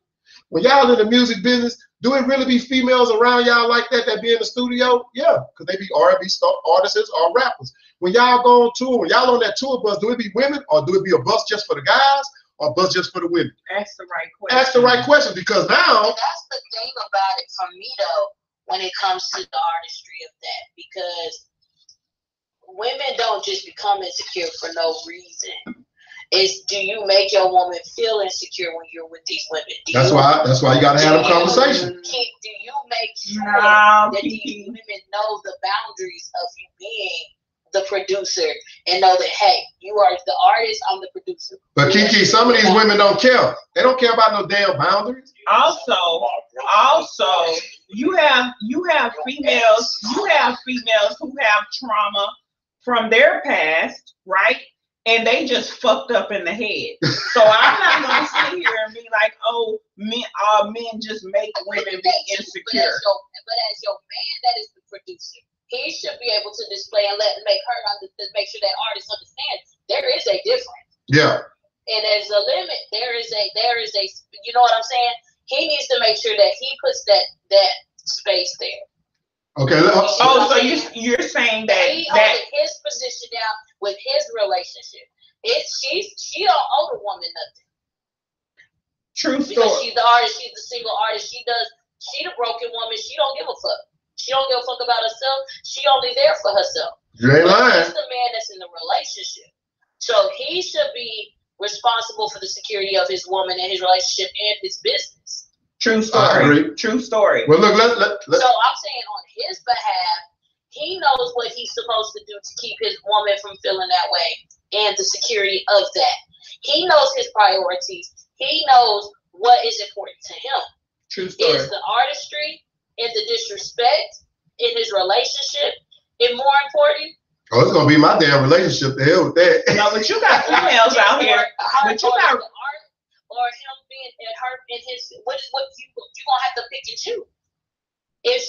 When y'all in the music business, do it really be females around y'all like that be in the studio? Yeah, because they be R&B artists or rappers. When y'all go on tour, when y'all on that tour bus, do it be women or do it be a bus just for the guys or a bus just for the women? Ask the right question. Ask the right question because now. And that's the thing about it for me though, when it comes to the artistry of that, because women don't just become insecure for no reason. It's do you make your woman feel insecure when you're with these women? That's why you gotta have a conversation. Do you make sure that these women know the boundaries of you being the producer and know that, hey, you are the artist, I'm the producer. But Kiki, some of these women don't care. They don't care about no damn boundaries. Also, you have females who have trauma from their past, right? And they just fucked up in the head. So I'm not gonna sit here and be like, oh, men just make women be insecure. But as your man that is the producer, he should be able to display and make sure that artists understand there is a difference. Yeah. And there's a limit. There is a you know what I'm saying? He needs to make sure that he puts that space there. Okay. So you're saying that he holds his position down with his relationship. She don't owe the woman nothing. True story. Because she's the artist, she's the single artist. She the broken woman. She don't give a fuck. She don't give a fuck about herself. She only there for herself. You ain't lying. He's the man that's in the relationship. So he should be responsible for the security of his woman and his relationship and his business. True story. True story. Well, look, So I'm saying on his behalf, he knows what he's supposed to do to keep his woman from feeling that way and the security of that. He knows his priorities. He knows what is important to him. True story. Is the artistry and the disrespect in his relationship and more important? Oh, it's gonna be my damn relationship. The hell with that. No, but you got females out here. But you got or him being at her in his what you gonna have to pick and choose.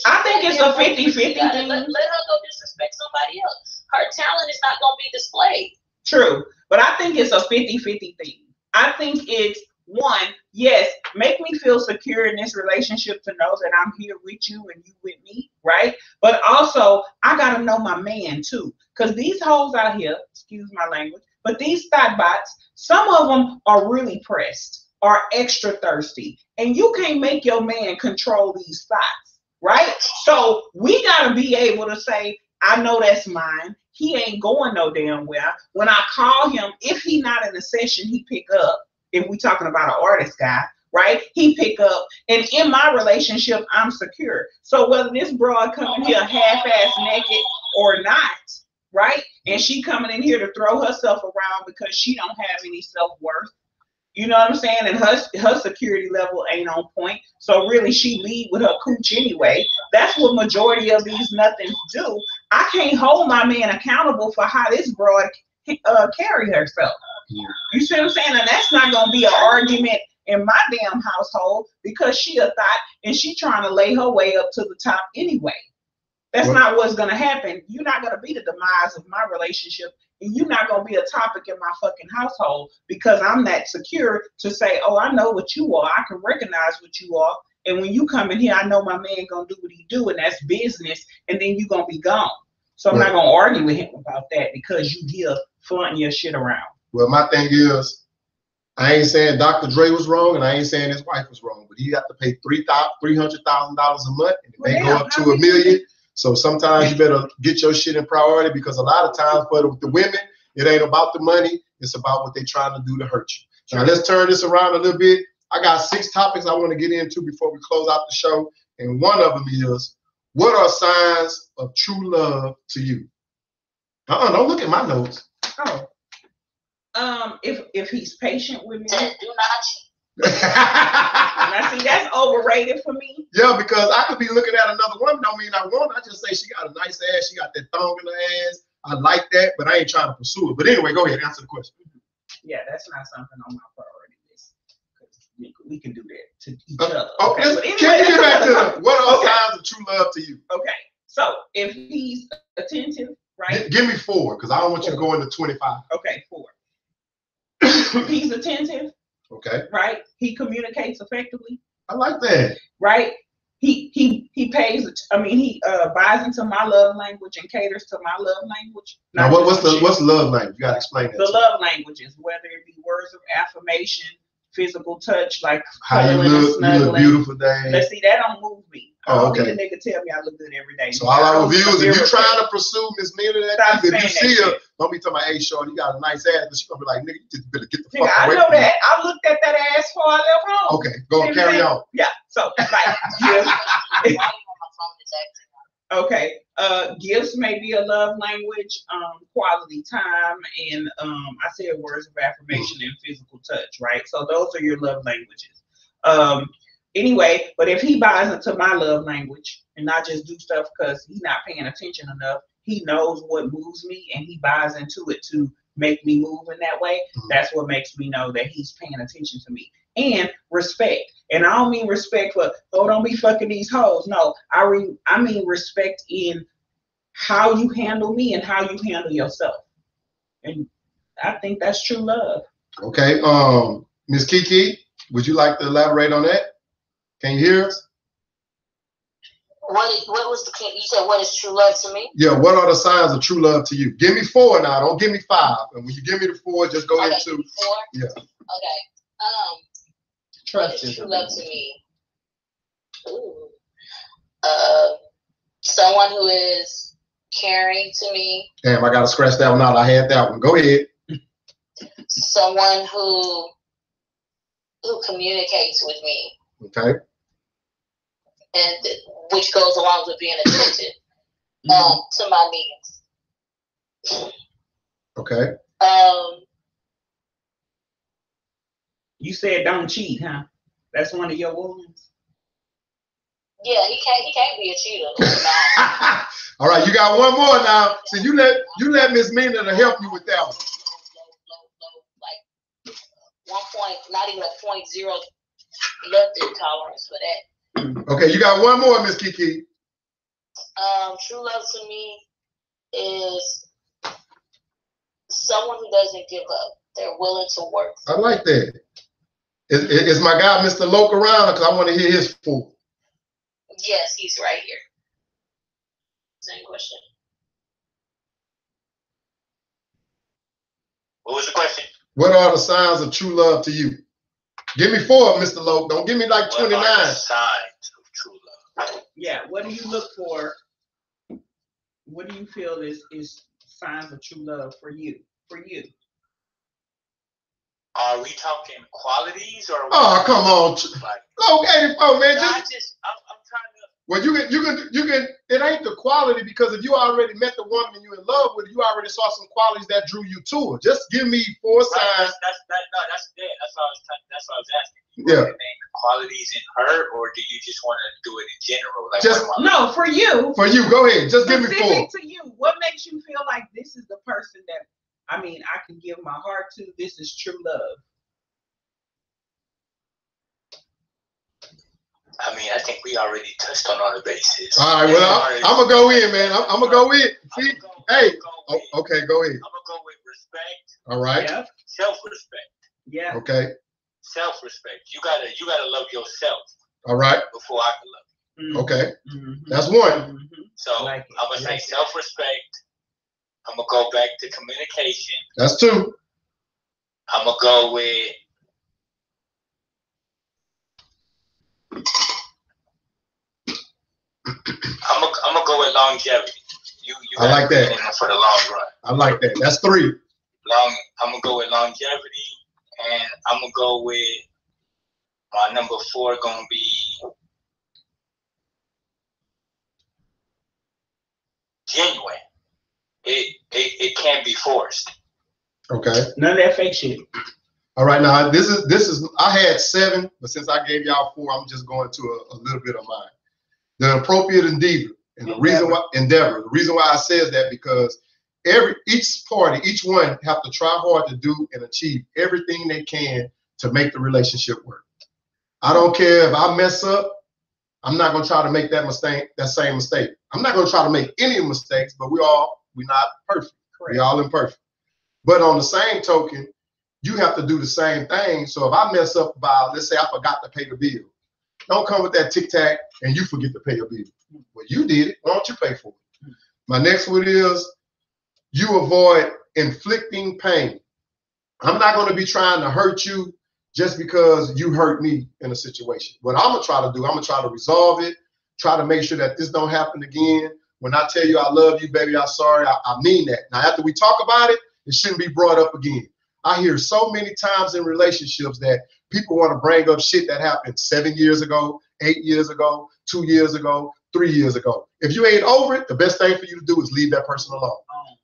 I think it's a 50-50 thing. Let her go disrespect somebody else. Her talent is not gonna be displayed. True, but I think it's a 50-50 thing. I think it's one, yes, make me feel secure in this relationship to know that I'm here with you and you with me, right? But also, I gotta know my man too, because these hoes out here, excuse my language, but these thought bots, some of them are really pressed, are extra thirsty, and you can't make your man control these thoughts, right? So we gotta be able to say, I know that's mine. He ain't going no damn well. When I call him, if he not in a session, he pick up. If we talking about an artist guy, right? He pick up, and in my relationship, I'm secure. So whether this broad coming here half-ass naked or not, right? And she coming in here to throw herself around because she don't have any self-worth. You know what I'm saying? And her security level ain't on point. So really, she lead with her cooch anyway. That's what majority of these nothings do. I can't hold my man accountable for how this broad carry herself. You see what I'm saying? And that's not gonna be an argument in my damn household because she a thought and she trying to lay her way up to the top anyway. That's not what's gonna happen. You're not gonna be the demise of my relationship, and you're not gonna be a topic in my fucking household because I'm that secure to say, oh, I know what you are. I can recognize what you are. And when you come in here, I know my man gonna do what he do, and that's business, and then you gonna be gone. So I'm not gonna argue with him about that because you here flaunting your shit around. Well, my thing is, I ain't saying Dr. Dre was wrong, and I ain't saying his wife was wrong, but he got to pay $300,000 a month, and it may go up to $1 million. So sometimes you better get your shit in priority because a lot of times for the women, it ain't about the money, it's about what they're trying to do to hurt you. Now let's turn this around a little bit. I got 6 topics I want to get into before we close out the show, and one of them is, what are signs of true love to you? Don't look at my notes. Oh. If he's patient with me. Do not cheat. Now see, that's overrated for me. Yeah, because I could be looking at another woman. Don't mean I want. I just say she got a nice ass. She got that thong in her ass. I like that, but I ain't trying to pursue it. But anyway, go ahead, answer the question. Yeah, that's not something on my priority list. We can do that to each other. Okay, anyway, can you get back to what are signs of true love to you? Okay, so if he's attentive, right? Give me 4, because I don't want you to go into 25. Okay, 4. If he's attentive, okay, right? He communicates effectively. I like that. Right? He pays. I mean, he buys into my love language and caters to my love language. Now, what's love language? You gotta explain that. The love languages, whether it be words of affirmation, physical touch, like how you look beautiful, Dave. Let's see, that don't move me. Oh, okay. I don't need a nigga tell me I look good every day. So all our reviews, if you're trying to pursue Miss Mina, if you see her, don't be talking about, hey, Sean, you got a nice ass, but she's gonna be like, nigga, you just better get the fuck away. I know that. I looked at that ass before I left home. Okay, go and carry on. Yeah. So like okay. Gifts may be a love language, quality time, and I said words of affirmation and physical touch, right? So those are your love languages. Anyway, but if he buys into my love language and not just do stuff because he's not paying attention enough, he knows what moves me and he buys into it to make me move in that way. That's what makes me know that he's paying attention to me. And respect. And I don't mean respect for, oh, don't be fucking these hoes. No, I mean respect in how you handle me and how you handle yourself. And I think that's true love. Okay. Miss Kiki, would you like to elaborate on that? Can you hear us? What was the you said? What is true love to me? Yeah. What are the signs of true love to you? Give me 4 now. Don't give me 5. And when you give me the 4, just go into 4. Yeah. Okay. Trust what is true love to me? Ooh. Someone who is caring to me. Damn, I gotta scratch that one out. I had that one. Go ahead. Someone who communicates with me. Okay. And which goes along with being attentive to my needs. Okay. You said don't cheat, huh? That's one of your wounds. Yeah, he can't be a cheater. All right, you got one more now. So you let Miss Mina to help you with that one. Like 1 point, not even a 0.0 leptin tolerance for that. Okay, you got one more, Miss Kiki. True love to me is someone who doesn't give up. They're willing to work. I like that. Is my guy Mr. Loke around? Because I want to hear his 4. Yes, he's right here. Same question. What was the question? What are the signs of true love to you? Give me 4, Mr. Loke. Don't give me like 29. What are the signs of true love? Yeah, what do you look for? What do you feel is signs of true love for you? Are we talking qualities or? Oh, come on, Loke 84, man. I'm trying to. Well, you can. It ain't the quality, because if you already met the woman you're in love with, you already saw some qualities that drew you to her. Just give me 4 signs. That's what I was asking. Yeah. Name the qualities in her, or do you just want to do it in general? Like, just no, for you. For you, go ahead. Just give me 4. Specific to you. What makes you feel like this is the person that I can give my heart to? This is true love. I think we already touched on all the bases. All right, well, I'm going to go in, man. I'm going to go in. See? Hey. Okay, go ahead. I'm going to go with respect. All right. Yeah. Self-respect. Yeah. Okay. Self-respect. You gotta love yourself. All right. Before I can love you. Okay. That's 1. So I'm going to say self-respect. I'm going to go back to communication. That's 2. I'm going to go with I'm gonna go with longevity. You I like that. For the long run. I like that. That's 3. I'm gonna go with longevity, and I'm gonna go with my number 4 gonna be genuine. It can't be forced. Okay. None of that fake shit. All right, now this is I had 7, but since I gave y'all 4, I'm just going to a little bit of mine. The appropriate endeavor, and the reason why the reason why I says that because each party, each one have to try hard to do and achieve everything they can to make the relationship work. I don't care if I mess up, I'm not gonna try to make that same mistake. I'm not gonna try to make any mistakes, but we're not perfect. Correct. We all imperfect. But on the same token, you have to do the same thing. So if I mess up by, let's say I forgot to pay the bill, don't come with that tic-tac and you forget to pay your bill. Well, you did it. Why don't you pay for it? My next one is you avoid inflicting pain. I'm not going to be trying to hurt you just because you hurt me in a situation. What I'm going to try to do, I'm going to try to resolve it, try to make sure that this don't happen again. When I tell you I love you, baby, I'm sorry, I mean that. Now, after we talk about it, it shouldn't be brought up again. I hear so many times in relationships that people want to bring up shit that happened 7 years ago, 8 years ago, 2 years ago, 3 years ago. If you ain't over it, the best thing for you to do is leave that person alone.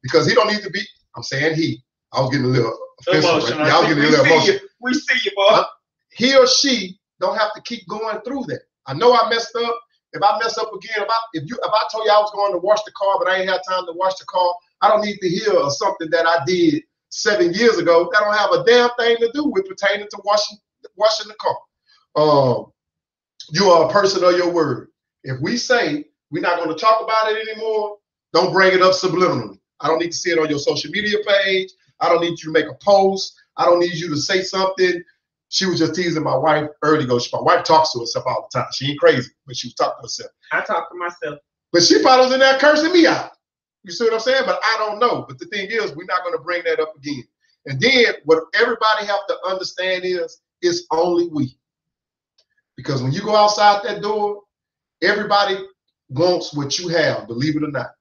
Because he don't need to be, I'm saying he. I was getting a little offensive. Right? I was getting a little emotional. We see you, boy. He or she don't have to keep going through that. I know I messed up. If I mess up again, if I told you I was going to wash the car, but I ain't had time to wash the car, I don't need to hear of something that I did 7 years ago. That don't have a damn thing to do with pertaining to washing the car. You are a person of your word. If we say we're not going to talk about it anymore, don't bring it up subliminally. I don't need to see it on your social media page. I don't need you to make a post. I don't need you to say something. She was just teasing my wife early ago. My wife talks to herself all the time. She ain't crazy, but she was talking to herself. I talk to myself. But she probably was in there cursing me out. You see what I'm saying? But I don't know. But the thing is, we're not going to bring that up again. And then what everybody have to understand is, it's only we. Because when you go outside that door, everybody wants what you have, believe it or not.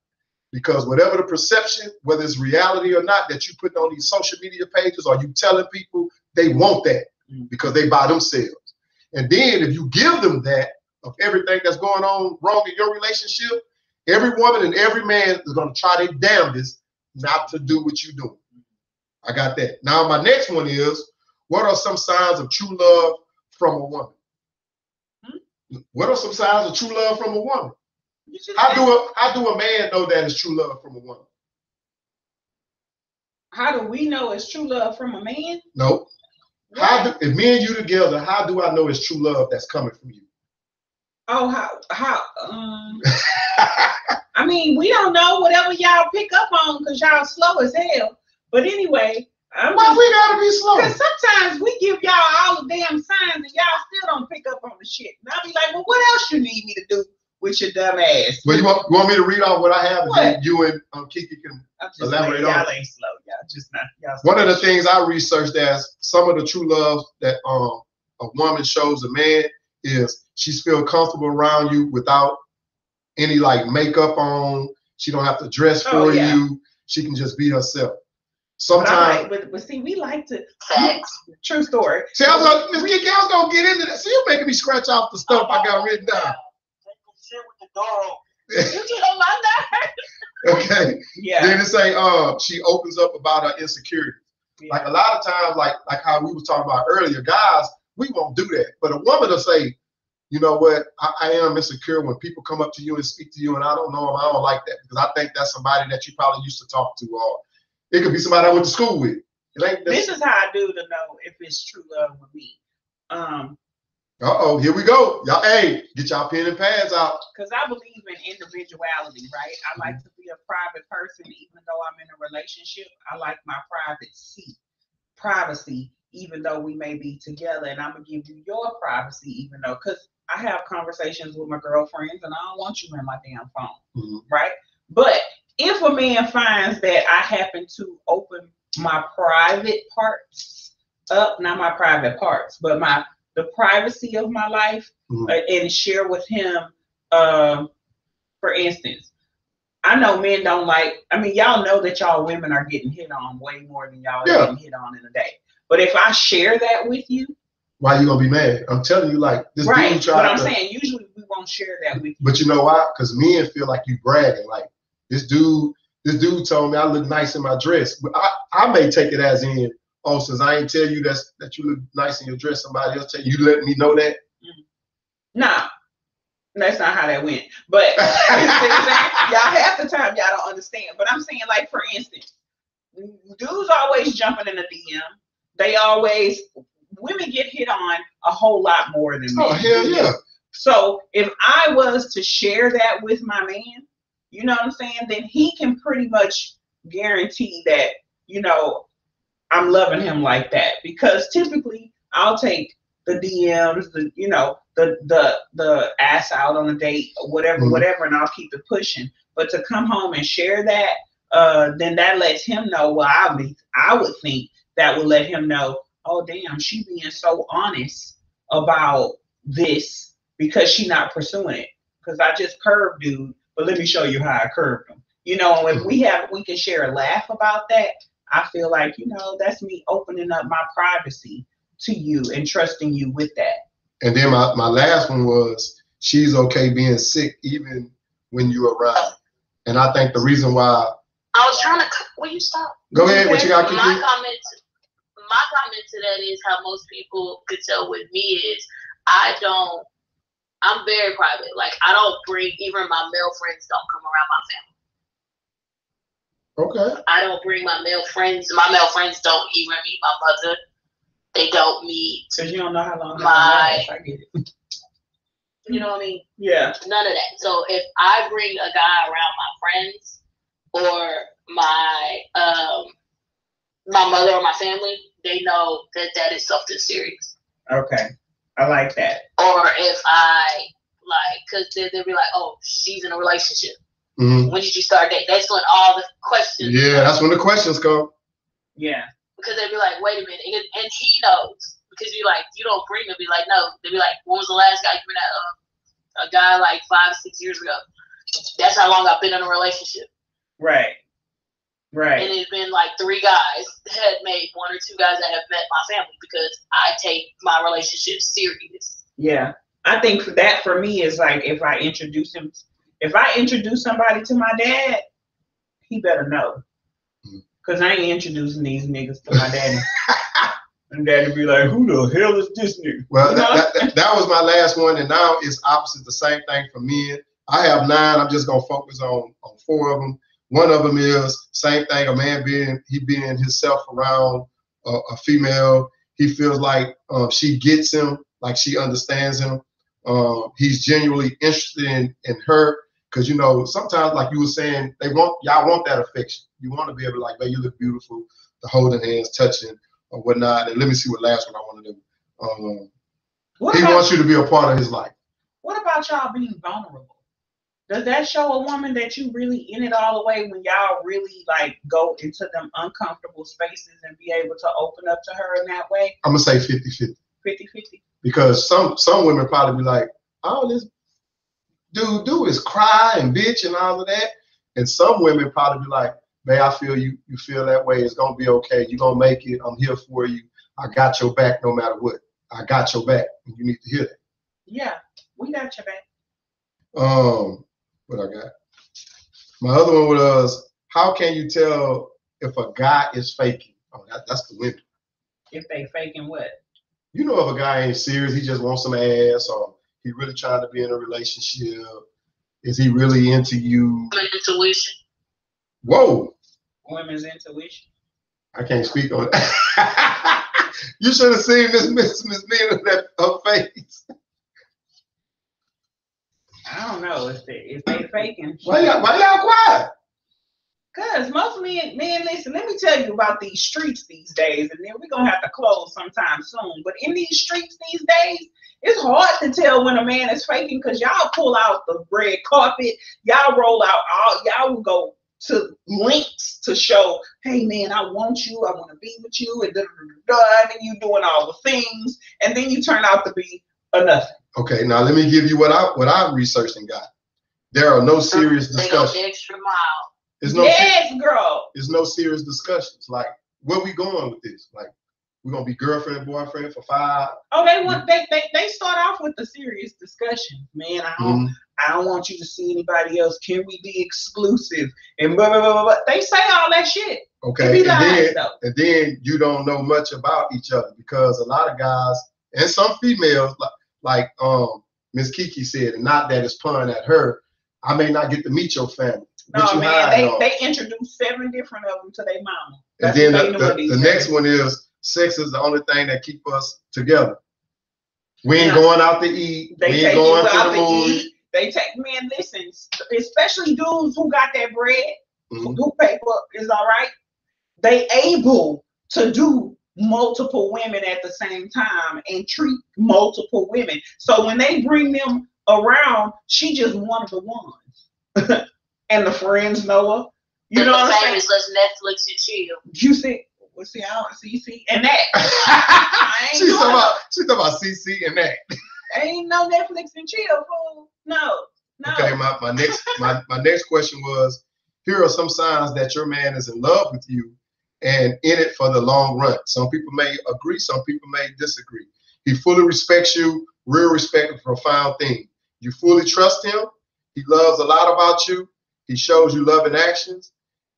Because whatever the perception, whether it's reality or not, that you put on these social media pages or you telling people, they want that because they by themselves. And then if you give them that of everything that's going on wrong in your relationship, every woman and every man is going to try their damnedest not to do what you're doing. I got that. Now, my next one is, what are some signs of true love from a woman? What are some signs of true love from a woman? How do a man know that it's true love from a woman? How do we know it's true love from a man? No. If me and you together, how do I know it's true love that's coming from you? Oh, how? I mean, we don't know whatever y'all pick up on because y'all slow as hell. But anyway, why we gotta be slow? Because sometimes we give y'all all the damn signs and y'all still don't pick up on the shit. And I'll be like, well, what else you need me to do with your dumb ass? Well, you want me to read off what I have? What? And you and Kiki can elaborate on. Y'all ain't slow. Y'all just not. Y'all one of the things I researched as some of the true love that a woman shows a man is she feel comfortable around you without any like makeup on. She don't have to dress for you. She can just be herself. Sometimes, but see, we like to sex. True story. See, I was Miss Kiki, I was gonna get into that. See, you're making me scratch off the stuff I got written down. Shit with the door open. You get on my nerves. Okay. Yeah. Then it say, she opens up about her insecurity. Yeah. Like a lot of times, like how we was talking about earlier, guys, we won't do that. But a woman will say, you know what, I am insecure when people come up to you and speak to you, and I don't know them. I don't like that because I think that's somebody that you probably used to talk to, or it could be somebody I went to school with. This is how I do to know if it's true love with me. Here we go. Y'all, hey, get y'all pen and pads out. Because I believe in individuality, right? I like to be a private person, even though I'm in a relationship. I like my privacy, even though we may be together. And I'm going to give you your privacy, even though, because I have conversations with my girlfriends and I don't want you in my damn phone, right? But if a man finds that I happen to open my private parts up, not my private parts, but the privacy of my life and share with him, for instance, I know men don't like, I mean, y'all know that y'all women are getting hit on way more than y'all are getting hit on in a day. But if I share that with you, why you gonna be mad? I'm telling you, like this dude tried. But I'm saying usually we won't share that with you. But you know why? Because men feel like you bragging. Like this dude this dude told me I look nice in my dress. But I may take it as in, oh, since I ain't tell you that you look nice in your dress, somebody else tell you, you let me know that? Nah, that's not how that went. But you see what I'm saying? Y'all half the time y'all don't understand. But I'm saying, like, for instance, dudes always jumping in the DM. They always, women get hit on a whole lot more than men. Oh, hell yeah. So if I was to share that with my man, you know what I'm saying, then he can pretty much guarantee that, you know, I'm loving him like that. Because typically I'll take the DMs, the ass out on a date, or whatever, and I'll keep it pushing. But to come home and share that, then that lets him know. Well, I would think that would let him know, oh damn, she being so honest about this because she not pursuing it. Because I just curved dude, but let me show you how I curved him. You know, if we can share a laugh about that, I feel like, you know, that's me opening up my privacy to you and trusting you with that. And then my last one was, she's okay being sick even when you're around. And I think the reason why I was trying to, will you stop? Go ahead, what you got, Kiki? My comment to that is how most people could tell with me is I'm very private. Like, I don't bring, even my male friends don't come around my family. Okay. I don't bring my male friends. My male friends don't even meet my mother. They don't meet. Because you don't know how long I get it. You know what I mean? Yeah. None of that. So if I bring a guy around my friends or my mother or my family, they know that is something serious. Okay. I like that. Or if I, like, because they'll be like, oh, she's in a relationship. Mm-hmm. When did you start dating? That's when all the questions. Yeah, that's when the questions come. Yeah. Because they'll be like, wait a minute. And he knows. Because you're like, you don't bring them. Be like, no. They'll be like, when was the last guy you been at? A guy like 5-6 years ago. That's how long I've been in a relationship. Right. Right. And it's been like 3 guys had made 1 or 2 guys that have met my family because I take my relationship serious. Yeah. I think for me is like if I introduce somebody to my dad, he better know. Because I ain't introducing these niggas to my daddy. And daddy be like, who the hell is this nigga? Well, you know? that was my last one, and now it's opposite, the same thing for men. I have 9. I'm just gonna focus on 4 of them. One of them is same thing. A man being himself around a female. He feels like she gets him, like she understands him. He's genuinely interested in her, because you know sometimes, like you were saying, y'all want that affection. You want to be able to, like, babe, you look beautiful. The holding hands, touching, or whatnot. And let me see what last one I want to do. He wants you to be a part of his life. What about y'all being vulnerable? Does that show a woman that you really in it all the way when y'all really like go into them uncomfortable spaces and be able to open up to her in that way? I'm gonna say 50-50. 50-50. Because some women probably be like, all this dude do is cry and bitch and all of that. And some women probably be like, babe, I feel you feel that way. It's gonna be okay. You're gonna make it. I'm here for you. I got your back no matter what. I got your back. And you need to hear that. Yeah, we got your back. What I got? My other one was, how can you tell if a guy is faking? Oh, that's the women. If they faking what? You know, if a guy ain't serious, he just wants some ass, or he really trying to be in a relationship. Is he really into you? Intuition. Whoa. Women's intuition. I can't speak on that. You should have seen Miss Mia her face. I don't know if they faking. Why y'all quiet? Cause most men, listen, let me tell you about these streets these days, and then we're gonna have to close sometime soon. But in these streets these days, it's hard to tell when a man is faking, because y'all pull out the red carpet, y'all roll out y'all will go to links to show, hey man, I want you, I want to be with you, and and you doing all the things, and then you turn out to be a nothing. Okay, now let me give you what I researched and got. There are no serious discussions. They go the extra mile. There's no serious discussions. Like, where we going with this? Like, we're gonna be girlfriend and boyfriend for 5. Oh, they start off with the serious discussion, man. I don't want you to see anybody else. Can we be exclusive? And blah, blah, blah, blah, blah. They say all that shit. Okay, and then you don't know much about each other, because a lot of guys and some females, like Miss Kiki said, and not that it's pun at her, I may not get to meet your family. No, man, they introduced 7 different of them to their mama. And then the next one is sex is the only thing that keep us together. We ain't going out to eat. We ain't going to the movie. They take, man, listen, especially dudes who got that bread, who pay for is all right. They able to do multiple women at the same time and treat multiple women. So when they bring them around, she just one of the ones. And the friends know her. You know what I'm saying? Let's Netflix and chill. You see, well, see, I don't CC and that. She's talking about CC and that. Ain't no Netflix and chill, fool. No. Okay, my next question was, here are some signs that your man is in love with you and in it for the long run. Some people may agree, some people may disagree. He fully respects you, real respect, a profound thing. You fully trust him. He loves a lot about you. He shows you love in actions.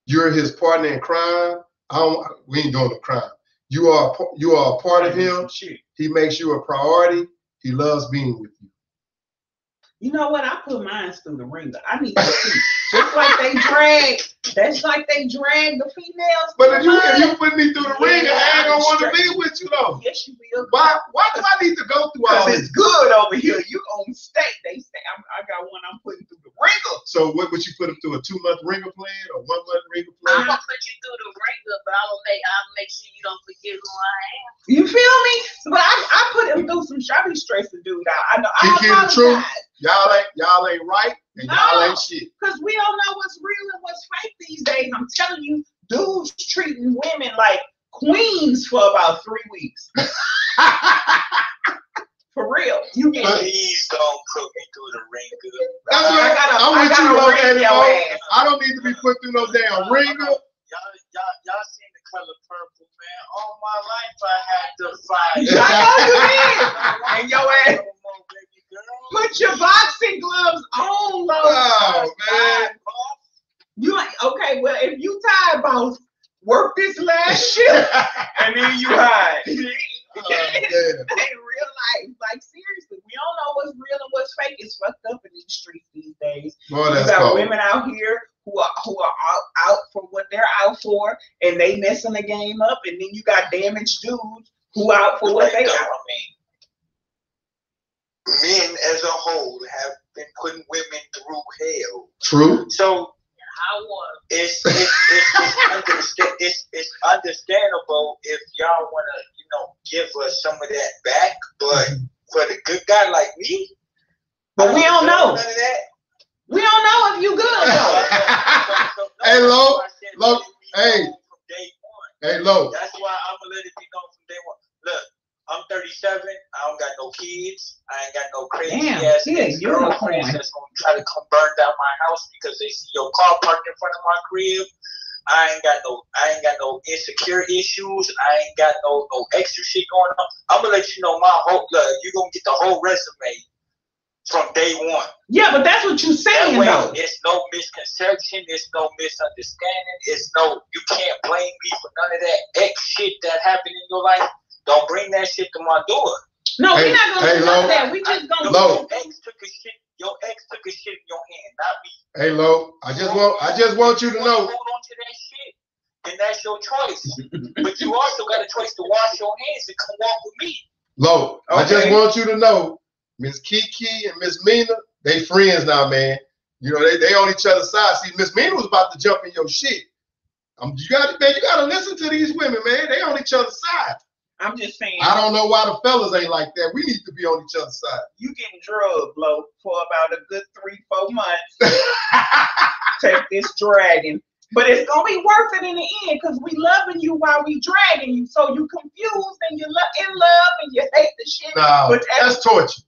You're his partner in crime. We ain't doing the crime. You are a part of him. He makes you a priority. He loves being with you. You know what? I put mine through the ringer. I need to see. Just like they drag, that's like they drag the females. But if you put me through the ringer, I ain't gonna want to be with you though. Yes, you will. Why do I need to go through all this? Because it's good over here. You on stay. They say I got one I'm putting through the ringer. So what would you put him through, a 2-month ringer plan or 1-month ringer plan? I'm gonna put you through the ringer, but I'll make sure you don't forget who I am. You feel me? But I put him through some shit. I be stressing dude out. I know. He the truth. Y'all ain't right and y'all ain't shit. Because we don't know what's real and what's fake these days. I'm telling you, dudes treating women like queens for about 3 weeks. For real. Please don't put me through the ringer. That's what I don't need to be put through no damn ringer. Y'all seen The Color Purple, man. All my life I had to fight. I know you did. And your ass. Put your boxing gloves on, Lo. Oh, man. You ain't okay. Well, if you tired, boss, work this last shift, and then you hide. It ain't real life. Like seriously, we don't know what's real and what's fake. It's fucked up in these streets these days. Boy, you got women out here who are out for what they're out for, and they messing the game up, and then you got damaged dudes who out for what they out. Men as a whole have been putting women through hell. True. So it's understandable if y'all want to, give us some of that back. But for the good guy like me, but we don't know. None of that. We don't know if you good though. Hey, Lo. Hey, Lo. That's why I'm gonna let it be known from day one. Look. I'm 37. I don't got no kids. I ain't got no crazy ass girlfriends that's gonna try to come burn down my house because they see your car parked in front of my crib. I ain't got no insecure issues. I ain't got no extra shit going on. I'm gonna let you know my whole. You gonna get the whole resume from day one. Yeah, but that's what you saying though. It's no misconception. It's no misunderstanding. It's no. You can't blame me for none of that X shit that happened in your life. Don't bring that shit to my door. No, we're not gonna do that. We just gonna. Lo. Your ex took a shit in your hand, not me. Hey, Lo. I just want you to know. Hold on to that shit, then that's your choice. But you also got a choice to wash your hands and come walk with me. Lo, okay. I just want you to know, Miss Kiki and Miss Mina, they friends now, man. You know, they on each other's side. See, Miss Mina was about to jump in your shit. You gotta listen to these women, man. They on each other's side. I'm just saying. I don't know why the fellas ain't like that. We need to be on each other's side. You getting drugged, Lo, for about a good 3-4 months. Take this dragging. But it's gonna be worth it in the end because we loving you while we dragging you. So you confused and you're in love and you hate the shit. No, but that's torture.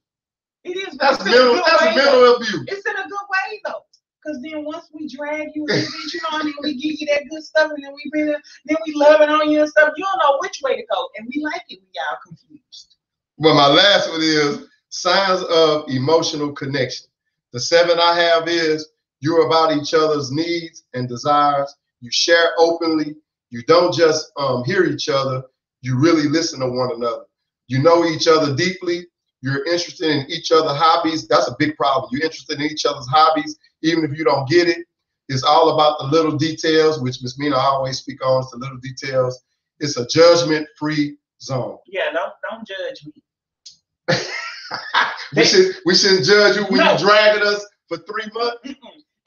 It is. That's mental abuse. It's in a good way though. Because then once we drag you and you know, and then we give you that good stuff, and then we love it on you and stuff, you don't know which way to go. And we like it when y'all confused. Well, my last one is signs of emotional connection. The 7 I have is you're about each other's needs and desires. You share openly. You don't just hear each other. You really listen to one another. You know each other deeply. You're interested in each other's hobbies. That's a big problem. You're interested in each other's hobbies, even if you don't get it. It's all about the little details, which Miss Mina always speak on. It's the little details. It's a judgment-free zone. Yeah, don't judge me. we shouldn't judge you when you dragging us for 3 months.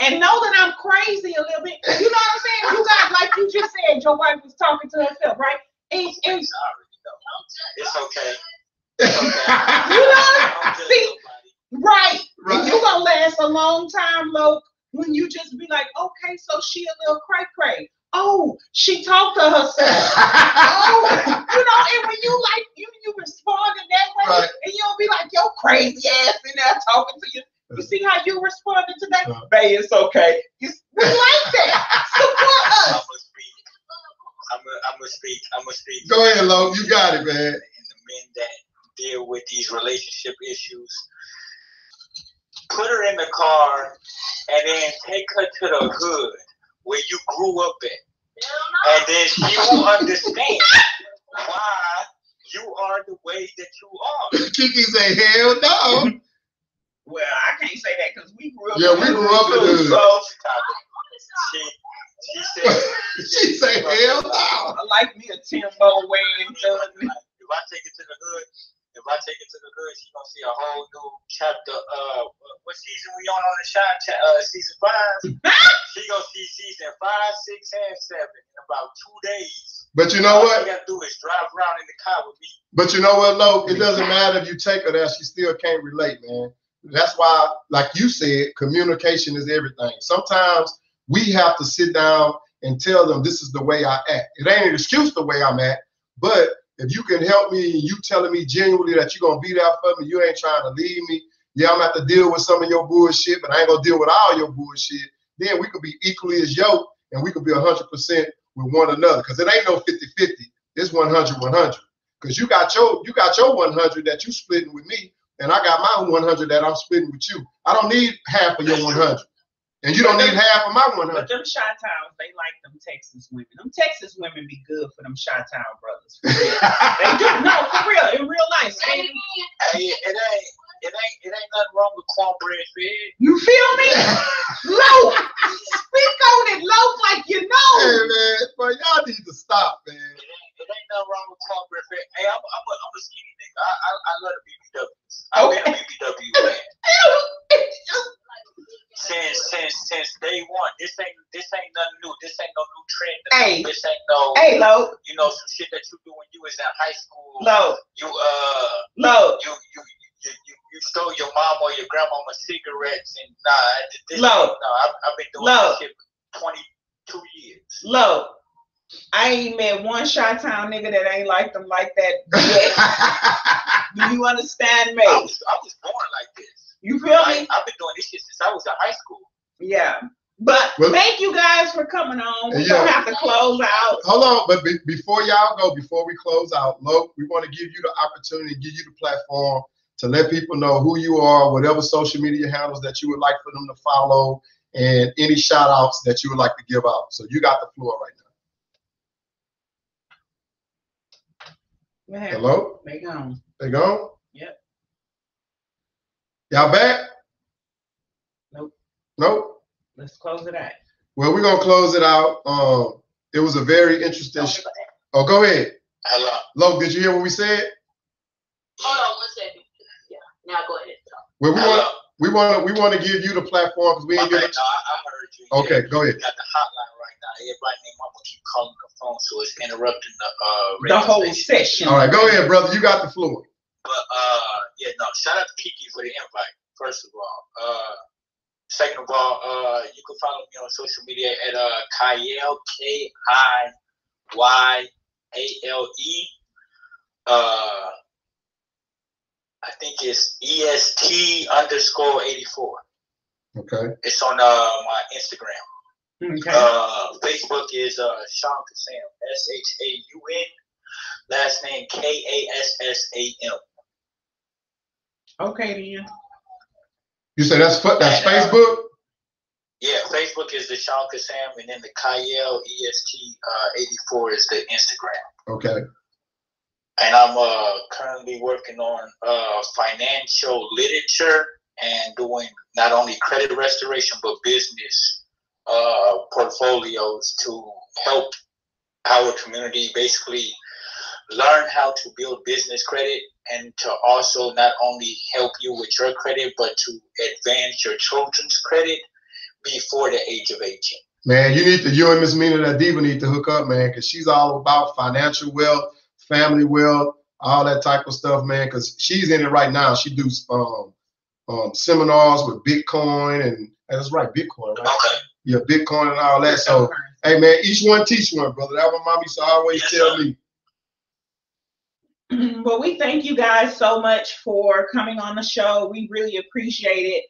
And know that I'm crazy a little bit. You know what I'm saying? You guys, like you just said, your wife was talking to herself, right? And It's okay. It's okay. You know, see, right. And you gonna last a long time, Lo, when you just be like, okay, so she a little cray-cray. Oh, she talked to herself. Oh, you know, and when you like you respond in that way, right. And you'll be like, yo, crazy ass in there talking to you. You see how you responded today? Babe, it's okay. We like that. Support us. I'm gonna speak. Go ahead, Lo. You got it, man. And the men that deal with these relationship issues, put her in the car and then take her to the hood where you grew up at. And then she will understand why you are the way that you are. Kiki say, hell no. Well, I can't say that because we grew up. Yeah, we grew up in the hood. So she said, hell no. I like me a Timbo wearing thug. If I take it to the hood, she's gonna see a whole new chapter. What season we on the shot? Season 5. She gonna see season 5, 6, and 7 in about 2 days. But you know all what? All you gotta do is drive around in the car with me. But you know what, Lo? It doesn't matter if you take her there; she still can't relate, man. That's why, like you said, communication is everything. Sometimes we have to sit down and tell them this is the way I act. It ain't an excuse the way I'm at, but if you can help me and you telling me genuinely that you're going to be there for me, you ain't trying to leave me. Yeah, I'm going to have to deal with some of your bullshit, but I ain't going to deal with all your bullshit. Then we could be equally as yoked and we could be 100% with one another. Because it ain't no 50-50. It's 100-100. Because you got your 100 that you splitting with me, and I got my 100 that I'm splitting with you. I don't need half of your 100. And you don't need half of my 100. But them Chi-Towns, they like them Texas women. Them Texas women be good for them Chi-Town brothers. For real. They do. No, for real. In real life. Hey, it ain't nothing wrong with cornbread fed. You feel me? Low. Speak on it, Low, like you know. Hey, man. Boy, y'all need to stop, man. It ain't nothing wrong with cornbread fed. Hey, I'm a skinny nigga. I love the BBWs. Okay. I've been a BBW man. Since day one, this ain't nothing new. This ain't no new trend. Hey, this ain't no. Hey, Lo. You know some shit that you do when you was in high school. Lo. Lo. You stole your mom or your grandmama cigarettes and I've been doing this shit for 22 years. Lo. I ain't met one Chi-Town nigga that ain't like them like that yet. Do you understand me? I was born like this. You feel me? I've been doing this shit since I was in high school. Yeah. But thank you guys for coming on. We're going to have to close out. Hold on. But before y'all go, before we close out, Lo, we want to give you the opportunity, give you the platform to let people know who you are, whatever social media handles that you would like for them to follow, and any shout outs that you would like to give out. So you got the floor right now. Hello? They gone. They gone? Yep. Y'all back? Nope. Let's close it out. Well, we're gonna close it out. It was a very interesting. Oh, go ahead. Hello. Lo, did you hear what we said? Hold on 1 second. Yeah. Now go ahead. Well, we want to give you the platform because we ain't getting. No, I heard you. Okay, go ahead. You got the hotline right now. Everybody named Mama keep calling the phone, so it's interrupting the whole session. All right, go ahead, brother. You got the floor. But shout out to Kiki for the invite. First of all, second of all, you can follow me on social media at Kyle Kiyale. I think it's EST_84. Okay. It's on my Instagram. Okay. Facebook is Sean Kassam, SHAUN. Last name KASSAM. Okay then. You say that's Facebook? Yeah, Facebook is the Sean Kassam, and then the Kyle EST 84 is the Instagram. Okay. And I'm currently working on financial literature and doing not only credit restoration but business portfolios to help our community basically learn how to build business credit, and to also not only help you with your credit but to advance your children's credit before the age of 18. Man, you and Miss Mina, that diva, need to hook up, man, because she's all about financial wealth, family wealth, all that type of stuff, man, because she's in it right now. She do seminars with Bitcoin, and that's right, Bitcoin, right? Okay. Yeah, Bitcoin and all that. So, hey, man, each one teach one, brother. That's what mommy used to always tell me. Well, we thank you guys so much for coming on the show. We really appreciate it.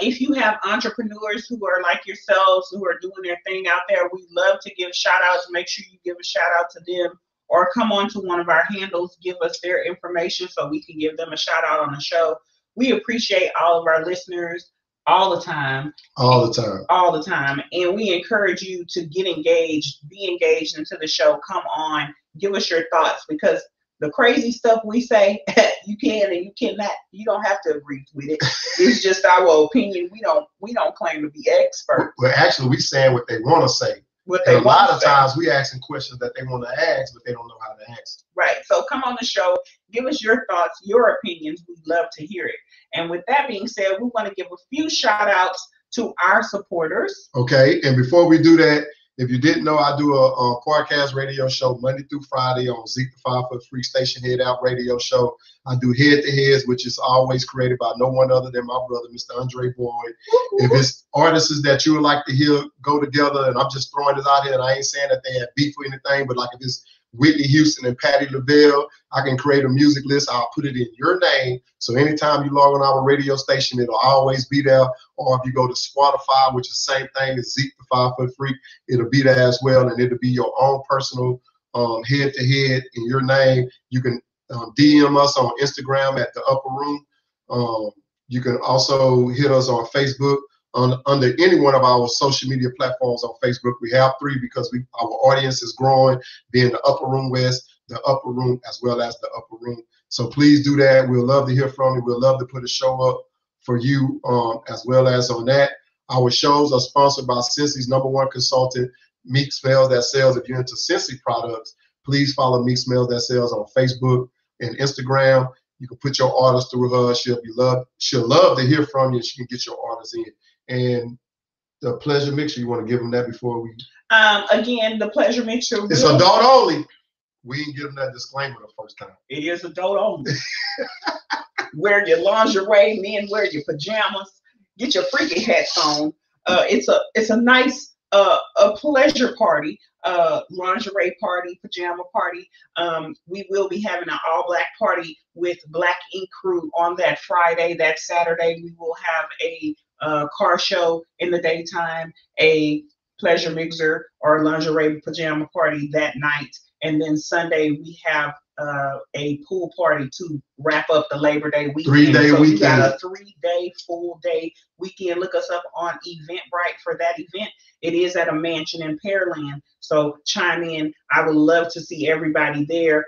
If you have entrepreneurs who are like yourselves, who are doing their thing out there, we love to give shout outs. Make sure you give a shout out to them, or come on to one of our handles, give us their information so we can give them a shout out on the show. We appreciate all of our listeners all the time. All the time. All the time. And we encourage you to get engaged, be engaged into the show. Come on, give us your thoughts, because the crazy stuff we say, you can and you cannot. You don't have to agree with it. It's just our opinion. We don't claim to be experts. Well, actually, we saying what they want to say. A lot of times we asking questions that they want to ask, but they don't know how to ask. Right. So come on the show, give us your thoughts, your opinions. We'd love to hear it. And with that being said, we want to give a few shout outs to our supporters. Okay. And before we do that, if you didn't know, I do a podcast radio show Monday through Friday on Zeke the 5 Foot Free Station Head Out radio show. I do Head to Heads, which is always created by no one other than my brother, Mr. Andre Boyd. If it's artists that you would like to hear go together, and I'm just throwing this out here, and I ain't saying that they have beef or anything, but like if it's Whitney Houston and Patti LaBelle, I can create a music list. I'll put it in your name. So anytime you log on our radio station, it'll always be there. Or if you go to Spotify, which is the same thing as Zeke the 5 Foot Freak, it'll be there as well. And it'll be your own personal head to head in your name. You can DM us on Instagram at the Upper Room. You can also hit us on Facebook under any one of our social media platforms on Facebook. We have 3 because our audience is growing, being the Upper Room West, the Upper Room, as well as the Upper Room. So please do that. We'll love to hear from you. We'll love to put a show up for you as well as on that. Our shows are sponsored by Cincy's #1 consultant, Meek Smells That Sells. If you're into Cincy products, please follow Meek Smells That Sells on Facebook and Instagram. You can put your orders through her. She'll love to hear from you. She can get your orders in. And the pleasure mixture, you want to give them that before we? Again, the pleasure mixture. It's adult only. We didn't give them that disclaimer the first time. It is adult only. Wear your lingerie, men wear your pajamas. Get your freaky hats on. It's a nice a pleasure party, lingerie party, pajama party. We will be having an all-black party with Black Ink Crew on that Friday. That Saturday, we will have a car show in the daytime, a pleasure mixer or lingerie pajama party that night. And then Sunday, we have a pool party to wrap up the Labor Day weekend. 3-day so weekend. You got a 3-day, full day weekend. Look us up on Eventbrite for that event. It is at a mansion in Pearland. So chime in. I would love to see everybody there.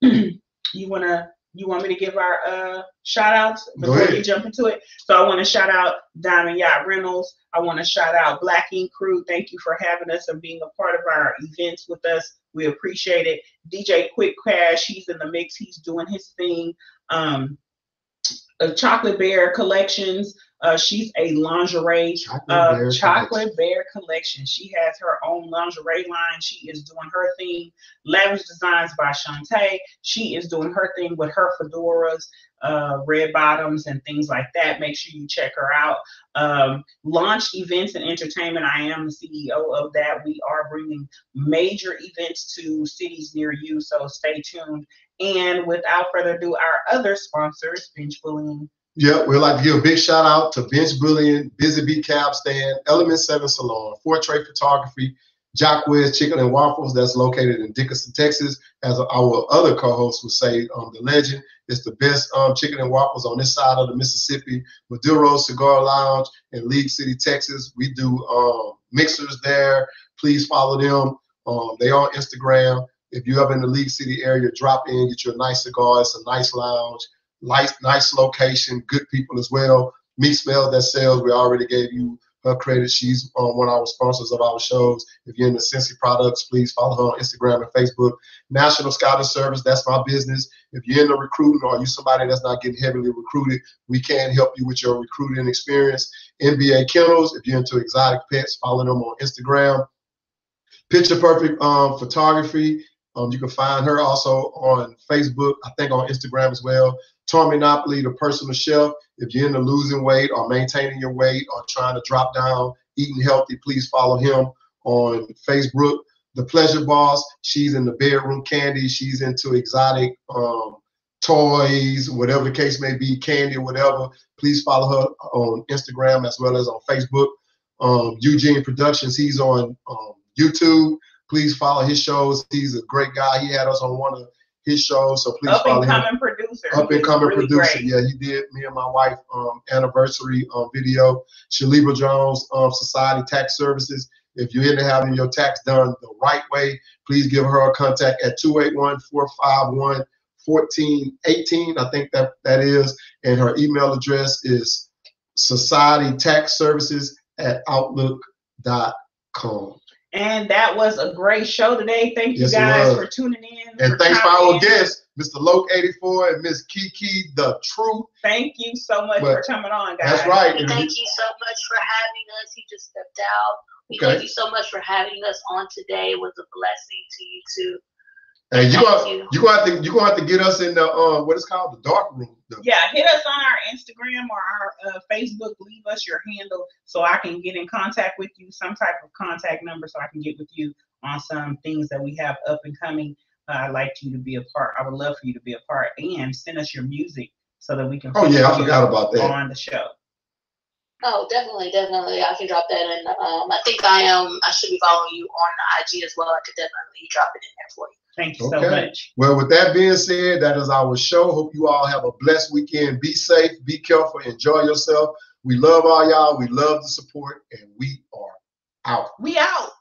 You want me to give our shout outs before you jump into it? So I want to shout out Diamond Yacht Rentals. I want to shout out Black Ink Crew. Thank you for having us and being a part of our events with us. We appreciate it. DJ Quick Cash, he's in the mix. He's doing his thing. Chocolate Bear Collections. She's a lingerie Chocolate Bear Collection. She has her own lingerie line. She is doing her thing. Lavish Designs by Shantae. She is doing her thing with her fedoras, red bottoms, and things like that. Make sure you check her out. Launched Events and Entertainment. I am the CEO of that. We are bringing major events to cities near you, so stay tuned. And without further ado, our other sponsors, Bench Bullying. Yeah, we'd like to give a big shout out to Bench Bullion, Busy Bee Cab Stand, Element 7 Salon, Fortray Photography, Jacquez Chicken and Waffles, that's located in Dickinson, Texas. As our other co-host would say, the legend, is the best chicken and waffles on this side of the Mississippi. Maduro Cigar Lounge in League City, Texas. We do mixers there. Please follow them. They on Instagram. If you're up in the League City area, drop in, get you a nice cigar. It's a nice lounge, nice location, good people as well. Meat Smell That Sells, we already gave you her credit. She's one of our sponsors of our shows. If you're in the Cincy products, please follow her on Instagram and Facebook. National Scouting Service, that's my business. If you're in the recruiting or you're somebody that's not getting heavily recruited, we can help you with your recruiting experience. NBA Kennels, if you're into exotic pets, follow them on Instagram. Picture Perfect Photography. You can find her also on Facebook, I think on Instagram as well. Tommy Monopoly, the personal chef. If you're into losing weight or maintaining your weight or trying to drop down, eating healthy, please follow him on Facebook. The Pleasure Boss, she's in the bedroom candy. She's into exotic toys, whatever the case may be, candy or whatever. Please follow her on Instagram as well as on Facebook. Eugene Productions, he's on YouTube. Please follow his shows. He's a great guy. He had us on one of his shows, so please follow him. Up and coming producer. Up and coming producer. Yeah, he did me and my wife anniversary video. Shalibra Jones, Society Tax Services. If you're into having your tax done the right way, please give her a contact at 281-451-1418. I think that is, and her email address is societytaxservices@outlook.com. And that was a great show today. Thank you guys for tuning in. And thanks for our guests, Mr. Loke84 and Miss Kiki the Truth. Thank you so much for coming on, guys. That's right. And thank you so much for having us. He just stepped out. Thank you so much for having us on today. It was a blessing to you too. And you're gonna have to get us in the what is called the dark room. Yeah, hit us on our Instagram or our Facebook. Leave us your handle so I can get in contact with you, some type of contact number so I can get with you on some things that we have up and coming. I'd like you to be a part. I would love for you to be a part, and send us your music so that we can. Oh yeah, I forgot about that on the show. Oh, definitely. I can drop that in. I think I should be following you on IG as well. I could definitely drop it in there for you. Thank you so much. Well, with that being said, that is our show. Hope you all have a blessed weekend. Be safe, be careful, enjoy yourself. We love all y'all. We love the support, and we are out. We out.